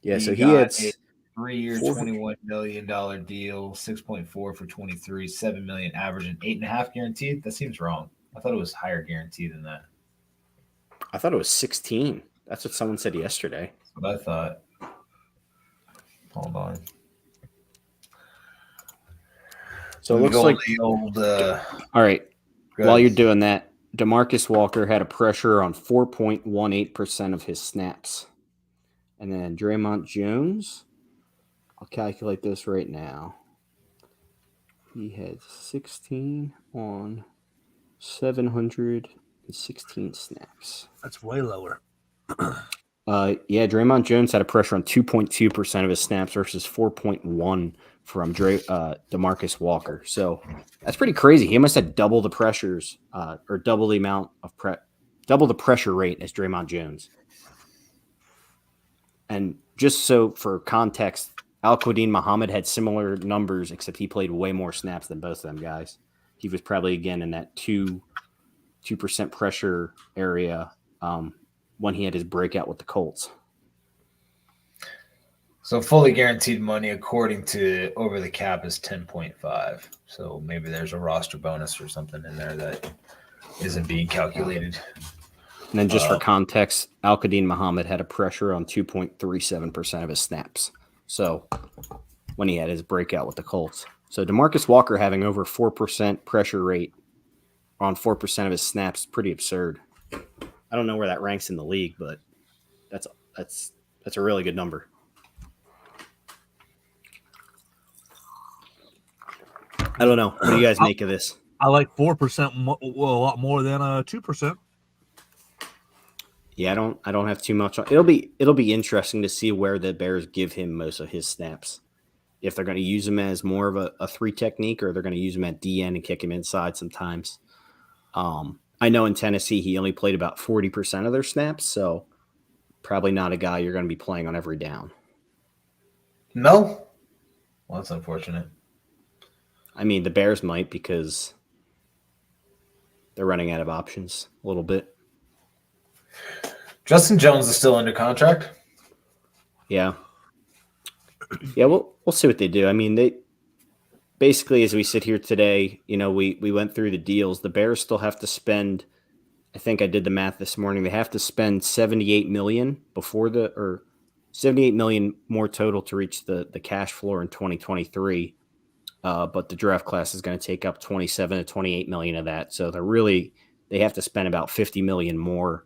Yeah, so he had a 3-year, $21 million deal, 6.4 for 23, $7 million average, and 8.5 guaranteed. That seems wrong. I thought it was higher guaranteed than that. I thought it was 16. That's what someone said yesterday. That's what I thought. Hold on. So it looks like the old. All right. While you're doing that, DeMarcus Walker had a pressure on 4.18% of his snaps. And then Draymond Jones, I'll calculate this right now. He had 16 on 716 snaps. That's way lower. Yeah, Draymond Jones had a pressure on 2.2% of his snaps versus 4.1 from DeMarcus Walker. So that's pretty crazy. He almost had double the pressures or double the amount of double the pressure rate as Draymond Jones. And just so for context, Al-Quadin Muhammad had similar numbers, except he played way more snaps than both of them guys. He was probably, again, in that 2% pressure area when he had his breakout with the Colts. So fully guaranteed money, according to Over the Cap, is 10.5. So maybe there's a roster bonus or something in there that isn't being calculated. And then just for context, Al-Quadin Muhammad had a pressure on 2.37% of his snaps. So when he had his breakout with the Colts. So DeMarcus Walker having over 4% pressure rate on 4% of his snaps is pretty absurd. I don't know where that ranks in the league, but that's a really good number. I don't know. What do you guys make of this? I like 4%, a lot more than 2%. Yeah, I don't have too much. It'll be interesting to see where the Bears give him most of his snaps. If they're going to use him as more of a 3 technique, or they're going to use him at DN and kick him inside sometimes. I know in Tennessee he only played about 40% of their snaps, so probably not a guy you're going to be playing on every down. No? Well, that's unfortunate. I mean, the Bears might, because they're running out of options a little bit. Justin Jones is still under contract. Yeah. Yeah, we'll see what they do. I mean, they basically, as we sit here today, we went through the deals. The Bears still have to spend, I think I did the math this morning, they have to spend $78 million or $78 million more total to reach the cash floor in 2023. But the draft class is going to take up 27 to 28 million of that. So they have to spend about 50 million more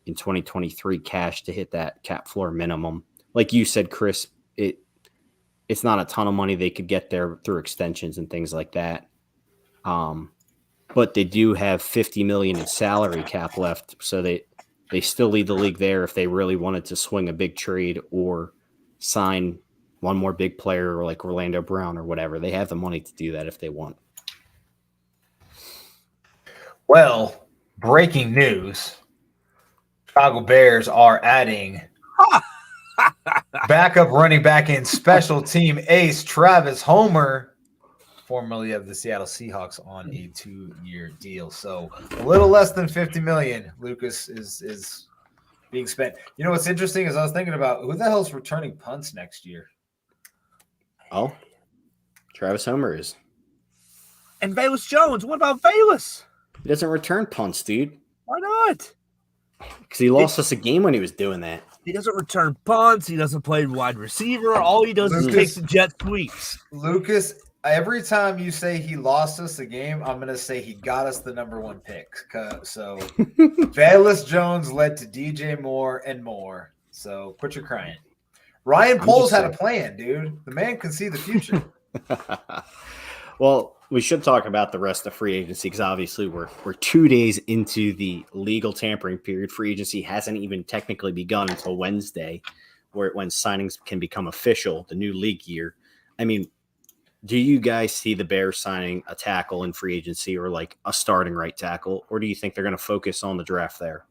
in 2023 cash to hit that cap floor minimum. Like you said, Chris, it's not a ton of money they could get there through extensions and things like that. But they do have 50 million in salary cap left. So they still lead the league there if they really wanted to swing a big trade or sign one more big player like Orlando Brown or whatever. They have the money to do that if they want. Well, breaking news. Chicago Bears are adding backup running back and special team ace Travis Homer, formerly of the Seattle Seahawks, on a 2-year deal. So a little less than 50 million, Lucas, is being spent. You know what's interesting is I was thinking about who the hell's returning punts next year. Oh, Travis Homer is. And Velus Jones. What about Velus? He doesn't return punts, dude. Why not? Because he lost us a game when he was doing that. He doesn't return punts. He doesn't play wide receiver. All he does is takes and jet sweeps. Lucas, every time you say he lost us a game, I'm going to say he got us the number 1 pick. So Velus Jones led to DJ Moore and more. So quit your crying. Ryan Poles had a plan, dude. The man can see the future. Well, we should talk about the rest of free agency because obviously we're 2 days into the legal tampering period. Free agency hasn't even technically begun until Wednesday, when signings can become official, the new league year. I mean, do you guys see the Bears signing a tackle in free agency or like a starting right tackle, or do you think they're going to focus on the draft there?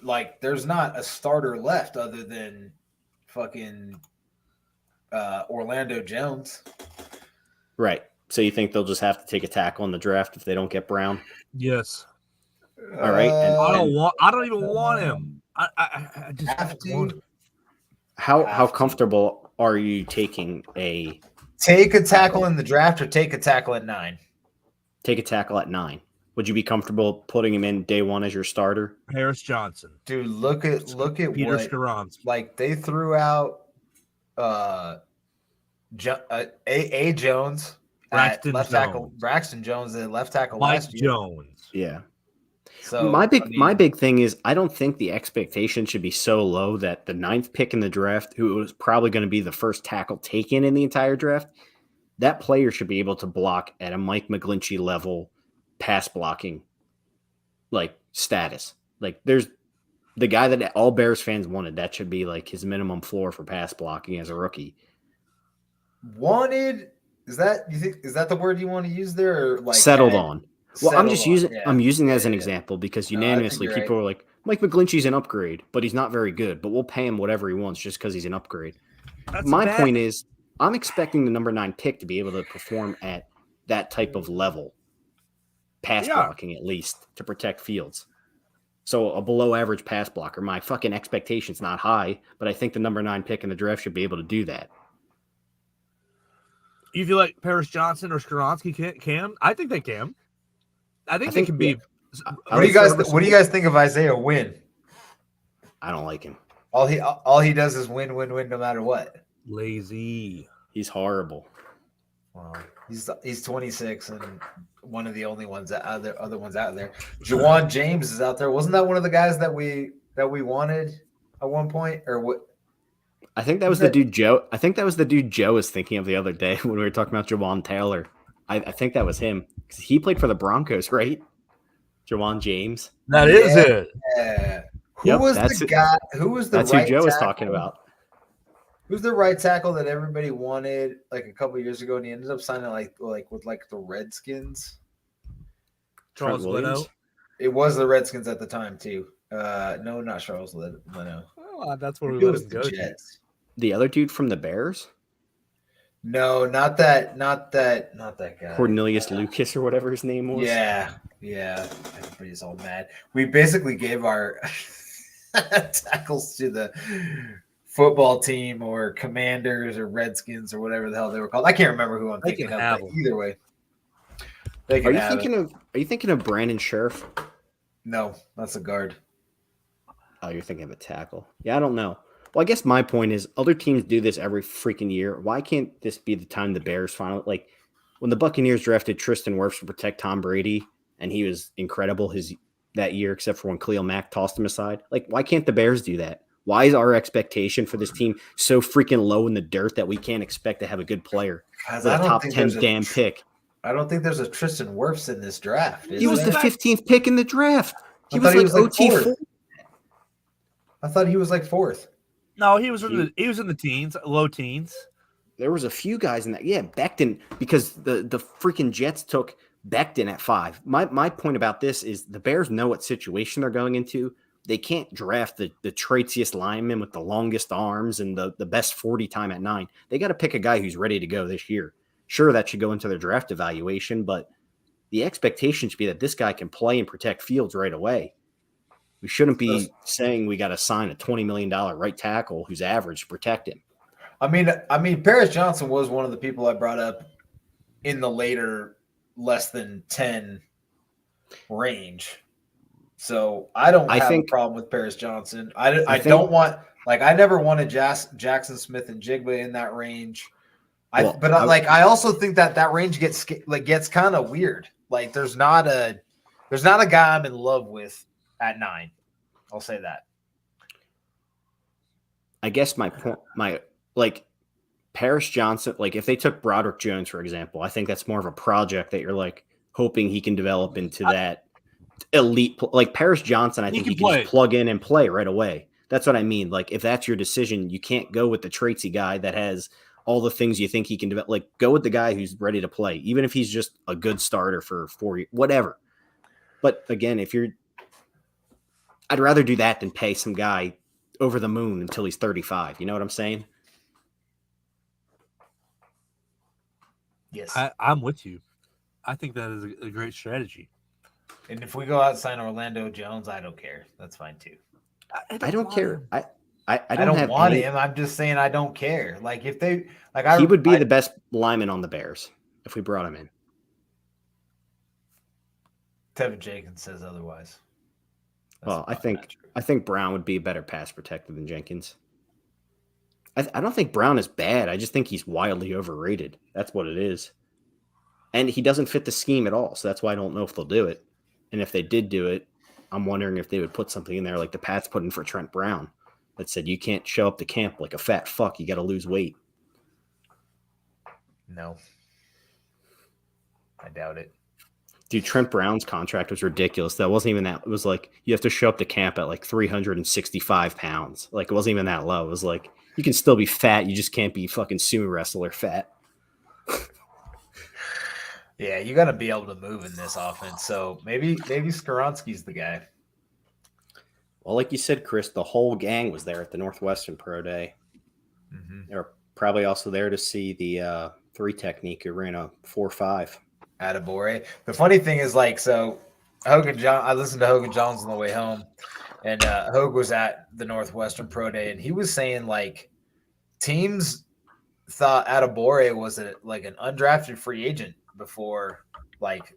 Like, there's not a starter left other than fucking Orlando Jones. Right. So you think they'll just have to take a tackle in the draft if they don't get Brown? Yes. All right. I don't even want him. I just have to. Want him. How comfortable are you taking a tackle in the draft or take a tackle at 9? Take a tackle at 9. Would you be comfortable putting him in day 1 as your starter? Harris Johnson. Dude, look at Peter what Skoronski. Like they threw out A. Jones Braxton at left Jones. tackle. Braxton Jones at left tackle Mike last year. Jones. Yeah. So my big thing is I don't think the expectation should be so low that the 9th pick in the draft, who was probably going to be the first tackle taken in the entire draft, that player should be able to block at a Mike McGlinchey level pass blocking like status. Like there's the guy that all Bears fans wanted. That should be like his minimum floor for pass blocking as a rookie. wanted is that the word you want to use there? Or like Settled on. Well, I'm just using yeah. I'm using it as Yeah, an yeah. example because No, I think unanimously you're people right. are like, Mike McGlinchey's an upgrade, but he's not very good. But we'll pay him whatever he wants just because he's an upgrade. That's My bad. point is, I'm expecting the number 9 pick to be able to perform at that type of level, pass blocking at least, to protect Fields. So a below average pass blocker. My fucking expectation's not high, but I think the number 9 pick in the draft should be able to do that. You feel like Paris Johnson or Skoronski can? I think they can. I think they can be. What do you guys think of Isaiah Wynn? I don't like him. All he does is win no matter what. Lazy. He's horrible. Wow. He's 26 and one of the only ones other ones out there. Jawan James is out there. Wasn't that one of the guys that we wanted at one point, or what? I think that was the dude Joe. I think that was the dude Joe was thinking of the other day when we were talking about Jawan Taylor. I think that was him because he played for the Broncos, right? Jawan James. That is it. Yeah. Yep, Who was the guy? Who was the That's right who Joe was tackle? talking about. Who's the right tackle that everybody wanted like a couple years ago, and he ended up signing like with the Redskins? Charles Leno. It was the Redskins at the time too. No, not Charles Leno. Oh, that's where It we was let the him go. Jets. The other dude from the Bears, No, not that guy. Cornelius Lucas or whatever his name was. Yeah. Everybody's all mad. We basically gave our tackles to the football team or Commanders or Redskins or whatever the hell they were called. I can't remember who I'm They thinking can of. have But them. either way, Are you thinking of Brandon Scherf? No, that's a guard. Oh, you're thinking of a tackle. Yeah, I don't know. Well, I guess my point is other teams do this every freaking year. Why can't this be the time the Bears finally, like when the Buccaneers drafted Tristan Wirfs to protect Tom Brady and he was incredible that year, except for when Khalil Mack tossed him aside. Like, why can't the Bears do that? Why is our expectation for this team so freaking low in the dirt that we can't expect to have a good player with a top 10 damn pick? I don't think there's a Tristan Wirfs in this draft. He was the 15th pick in the draft. He was like OT 4. I thought he was like 4th. No, he was in the teens, low teens. There was a few guys in that. Yeah, Becton, because the freaking Jets took Becton at 5. My point about this is the Bears know what situation they're going into. They can't draft the traitiest lineman with the longest arms and the best 40 time at 9. They got to pick a guy who's ready to go this year. Sure, that should go into their draft evaluation, but the expectation should be that this guy can play and protect Fields right away. We shouldn't be saying we got to sign a $20 million right tackle who's average to protect him. I mean, Paris Johnson was one of the people I brought up in the later less than 10 range. So I don't have a problem with Paris Johnson. I don't want, like, I never wanted Jackson Smith and Jigba in that range. I also think that range gets kind of weird. Like there's not a guy I'm in love with at 9. I'll say that. I guess my point, Paris Johnson, like if they took Broderick Jones, for example, I think that's more of a project that you're like hoping he can develop into that elite. Like Paris Johnson, I think he can just plug in and play right away. That's what I mean. Like if that's your decision, you can't go with the traitsy guy that has all the things you think he can develop. Like go with the guy who's ready to play, even if he's just a good starter for 4 years, whatever. But again, I'd rather do that than pay some guy over the moon until he's 35. You know what I'm saying? Yes. I'm with you. I think that is a great strategy. And if we go out and sign Orlando Jones, I don't care. That's fine too. I don't care. I don't want him. I'm just saying I don't care. Like if they like, he would be the best lineman on the Bears if we brought him in. Tevin Jenkins says otherwise. Well, I think Brown would be a better pass protector than Jenkins. I don't think Brown is bad. I just think he's wildly overrated. That's what it is. And he doesn't fit the scheme at all. So that's why I don't know if they'll do it. And if they did do it, I'm wondering if they would put something in there like the Pats put in for Trent Brown that said you can't show up to camp like a fat fuck. You got to lose weight. No, I doubt it. Dude, Trent Brown's contract was ridiculous. That wasn't even that. It was like you have to show up to camp at like 365 pounds. Like it wasn't even that low. It was like you can still be fat. You just can't be fucking sumo wrestler fat. Yeah, you got to be able to move in this offense. So maybe Skoronski's the guy. Well, like you said, Chris, the whole gang was there at the Northwestern Pro Day. Mm-hmm. They were probably also there to see the 3 technique who ran a 4.5. Attaboy. The funny thing is, like, so I listened to Hogan Jones on the way home, and Hogue was at the Northwestern Pro Day, and he was saying, like, teams thought Attaboy was an undrafted free agent before, like,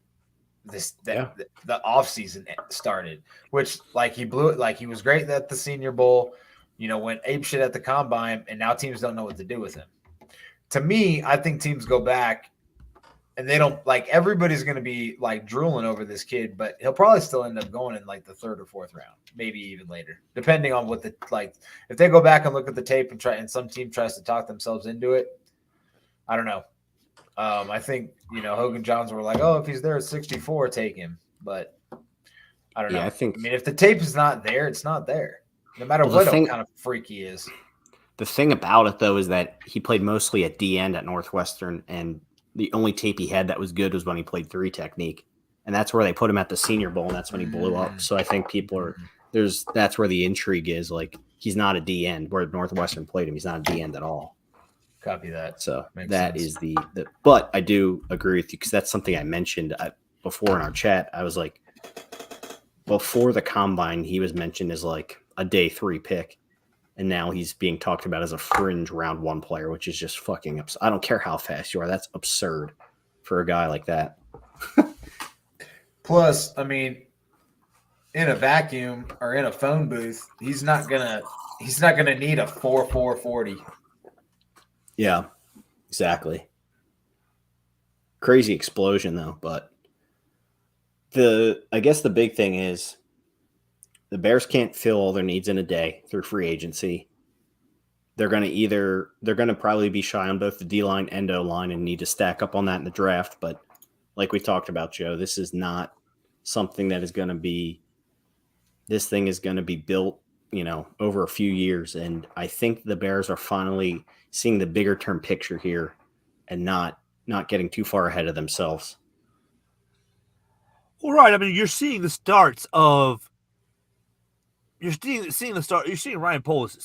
the offseason started, which, like, he blew it. Like, he was great at the Senior Bowl, went apeshit at the Combine, and now teams don't know what to do with him. To me, I think teams go back and they don't, like, everybody's going to be like drooling over this kid, but he'll probably still end up going in like the 3rd or 4th round, maybe even later, depending on what if they go back and look at the tape and some team tries to talk themselves into it. I don't know. I think, Hogan Johns were like, oh, if he's there at 64, take him. But I don't know. I mean, if the tape is not there, it's not there, no matter what kind of freak he is. The thing about it, though, is that he played mostly at D end at Northwestern, and the only tape he had that was good was when he played 3 technique. And that's where they put him at the Senior Bowl, and that's when he blew up. So I think that's where the intrigue is. Like, he's not a D end. Where Northwestern played him, he's not a D end at all. Copy that. So that is the but I do agree with you, because that's something I mentioned before in our chat. I was like, before the Combine, he was mentioned as like a day 3 pick. And now he's being talked about as a fringe round 1 player, which is just fucking absurd. I don't care how fast you are. That's absurd for a guy like that. Plus, I mean, in a vacuum or in a phone booth, he's not gonna need a 4.40. Yeah, exactly. Crazy explosion though, but I guess the big thing is the Bears can't fill all their needs in a day through free agency. They're going to probably be shy on both the D-line and O-line and need to stack up on that in the draft. But like we talked about, Joe, this is not something that is going to be – this thing is going to be built, over a few years. And I think the Bears are finally seeing the bigger term picture here and not getting too far ahead of themselves. Well, right. I mean, you're seeing the starts of – You're seeing Ryan Poles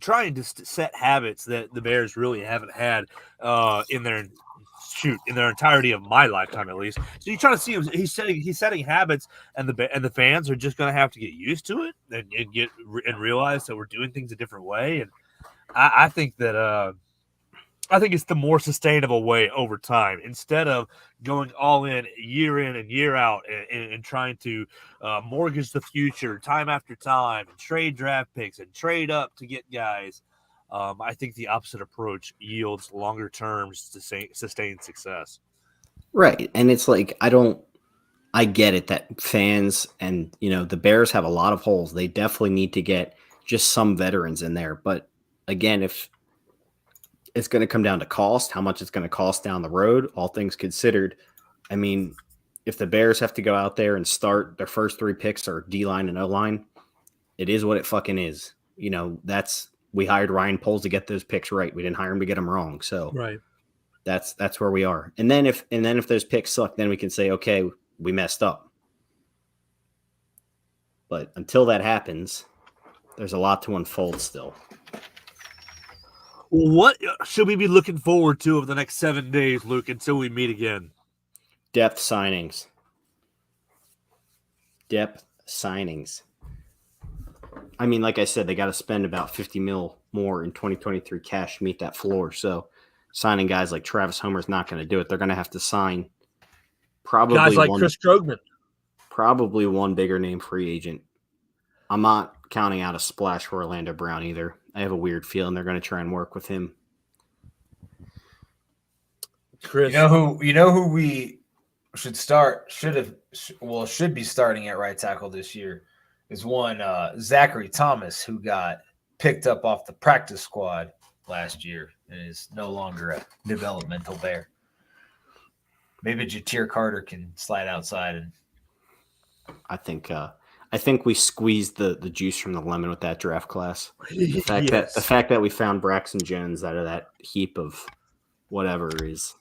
trying to set habits that the Bears really haven't had in their entirety of my lifetime, at least. So you try to see him. He's setting habits, and the fans are just going to have to get used to it and realize that we're doing things a different way. And I think that I think it's the more sustainable way over time, instead of going all in and year out and trying to mortgage the future time after time and trade draft picks and trade up to get guys. I think the opposite approach yields longer term sustained success. Right. And it's like, I get it that fans and, the Bears have a lot of holes. They definitely need to get just some veterans in there. But again, if it's going to come down to cost, how much it's going to cost down the road, all things considered. I mean, if the Bears have to go out there and start their first 3 picks or D-line and O-line, it is what it fucking is. We hired Ryan Poles to get those picks right. We didn't hire him to get them wrong. So right. That's where we are. And then if those picks suck, then we can say, okay, we messed up. But until that happens, there's a lot to unfold still. What should we be looking forward to over the next 7 days, Luke, until we meet again? Depth signings. I mean, like I said, they got to spend about $50 million more in 2023 cash to meet that floor. So signing guys like Travis Homer is not going to do it. They're going to have to sign probably guys like Chris Krogman. Probably one bigger name free agent. I'm not counting out a splash for Orlando Brown either. I have a weird feeling they're going to try and work with him. Chris, you know who we should be starting at right tackle this year is one Zachary Thomas, who got picked up off the practice squad last year and is no longer a developmental Bear. Maybe Jatir Carter can slide outside and. I think we squeezed the juice from the lemon with that draft class. The fact that we found Braxton Jones out of that heap of whatever is.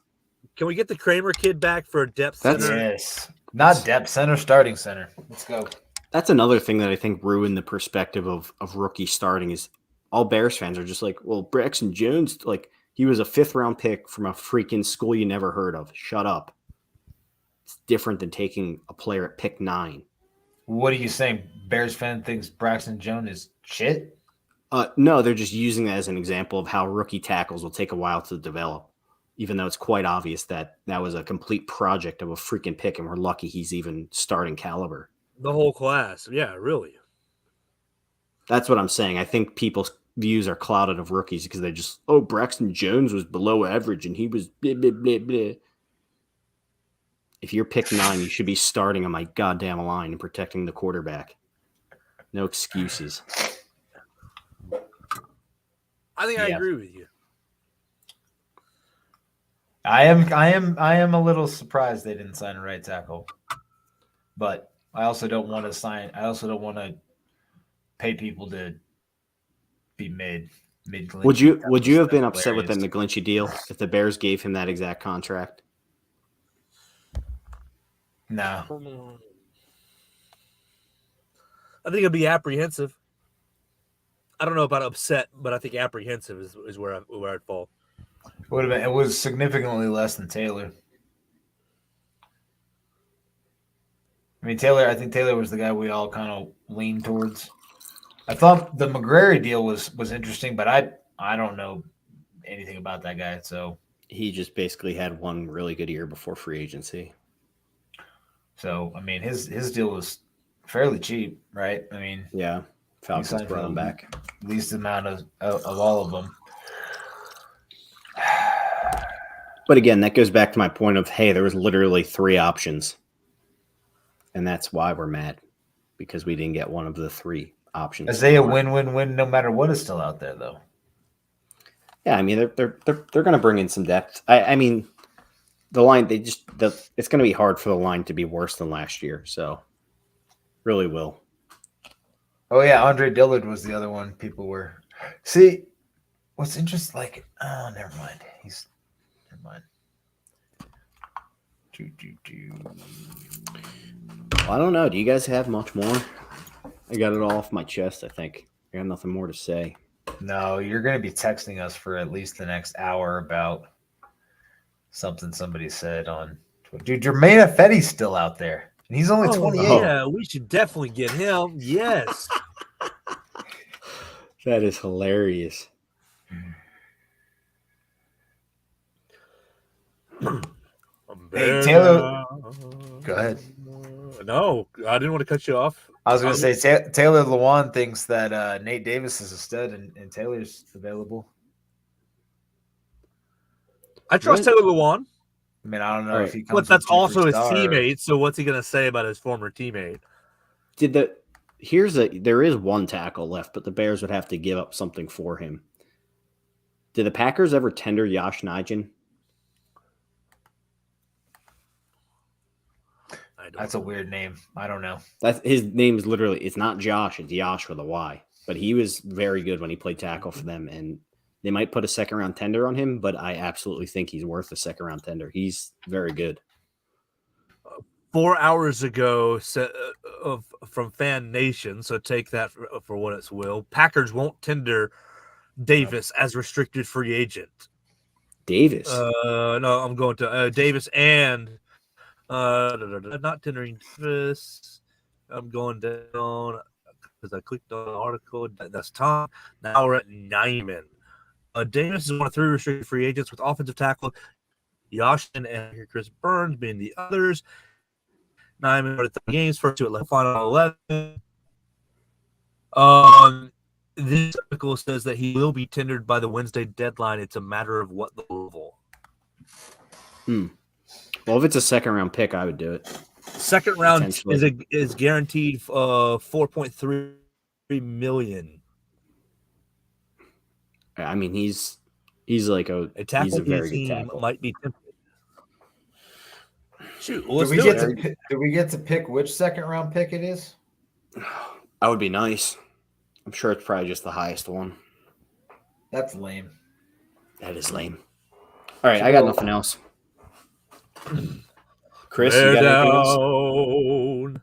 Can we get the Kramer kid back for a depth center? Yes. Not depth center, starting center. Let's go. That's another thing that I think ruined the perspective of rookie starting is all Bears fans are just like, well, Braxton Jones, like he was a 5th round pick from a freaking school you never heard of. Shut up. It's different than taking a player at pick 9. What are you saying? Bears fan thinks Braxton Jones is shit? No, they're just using that as an example of how rookie tackles will take a while to develop, even though it's quite obvious that was a complete project of a freaking pick, and we're lucky he's even starting caliber. The whole class. Yeah, really. That's what I'm saying. I think people's views are clouded of rookies because they just, Braxton Jones was below average and he was blah, blah, blah, blah. If you're pick 9, you should be starting on my goddamn line and protecting the quarterback. No excuses. I think I agree with you. I am a little surprised they didn't sign a right tackle. But I also don't want to pay people to be mid. Would you have been upset with that McGlinchey deal if the Bears gave him that exact contract? No. I think I'd be apprehensive. I don't know about upset, but I think apprehensive is where I'd fall. It was significantly less than Taylor. I think Taylor was the guy we all kind of leaned towards. I thought the McGrary deal was interesting, but I don't know anything about that guy. So he just basically had one really good year before free agency. So I mean, his deal was fairly cheap, right? I mean, yeah, Falcons brought him back. Least amount of all of them. But again, that goes back to my point of, hey, there was literally 3 options. And that's why we're mad, because we didn't get one of the 3 options. Isaiah win-win-win no matter what is still out there, though. Yeah, I mean, they're going to bring in some depth. I mean, the line, it's going to be hard for the line to be worse than last year. So, really will. Oh, yeah, Andre Dillard was the other one people were. See, what's interesting, never mind. Never mind. Well, I don't know. Do you guys have much more? I got it all off my chest, I think. I got nothing more to say. No, you're going to be texting us for at least the next hour about something somebody said on Twitter. Dude, Jermaine Fetty's still out there. And he's only 28. Yeah, we should definitely get him. Yes. That is hilarious. Hey, Taylor. Go ahead. No, I didn't want to cut you off. I was going to say Taylor Lewan thinks that Nate Davis is a stud and Taylor's available. I trust Taylor Lewan. I mean, I don't know if he comes. But that's also his teammate. So what's he going to say about his former teammate? There is one tackle left, but the Bears would have to give up something for him. Did the Packers ever tender Yosh Nijin? That's a weird name. I don't know. His name is literally, it's not Josh, it's Yosh with a Y. But he was very good when he played tackle for them. And they might put a 2nd-round tender on him, but I absolutely think he's worth a 2nd-round tender. He's very good. 4 hours ago from Fan Nation, so take that for what it's will, Packers won't tender Davis as restricted free agent. Davis? No, I'm going to Davis and not tendering this. I'm going down because I clicked on the article. That's Tom. Now we're at Nyman. Davis is one of 3 restricted free agents with offensive tackle Yashin and Chris Burns being the others. Nyman started 3 games, first 2 at final 11. This article says that he will be tendered by the Wednesday deadline. It's a matter of what level. Well, Well, if it's a second round pick, I would do it. Second round Potentially. is guaranteed $4.3 million. I mean, he's like A he's tackle a very good team tackle. might be tempted. Shoot, Do let's we do get it. do we get to pick which second round pick it is? That would be nice. I'm sure it's probably just the highest one. That's lame. That is lame. All right, I got nothing else. Chris, Bear you got anything else? down.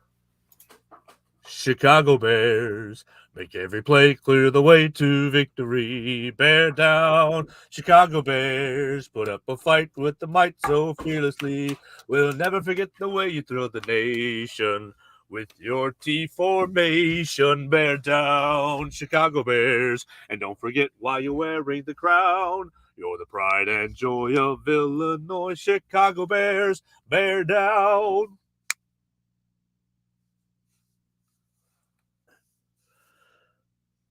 Chicago Bears. Make every play, clear the way to victory. Bear down. Chicago Bears. Put up a fight with the might so fearlessly. We'll never forget the way you thrilled the nation. With your T formation, bear down, Chicago Bears. And don't forget why you're wearing the crown. You're the pride and joy of Illinois, Chicago Bears. Bear down.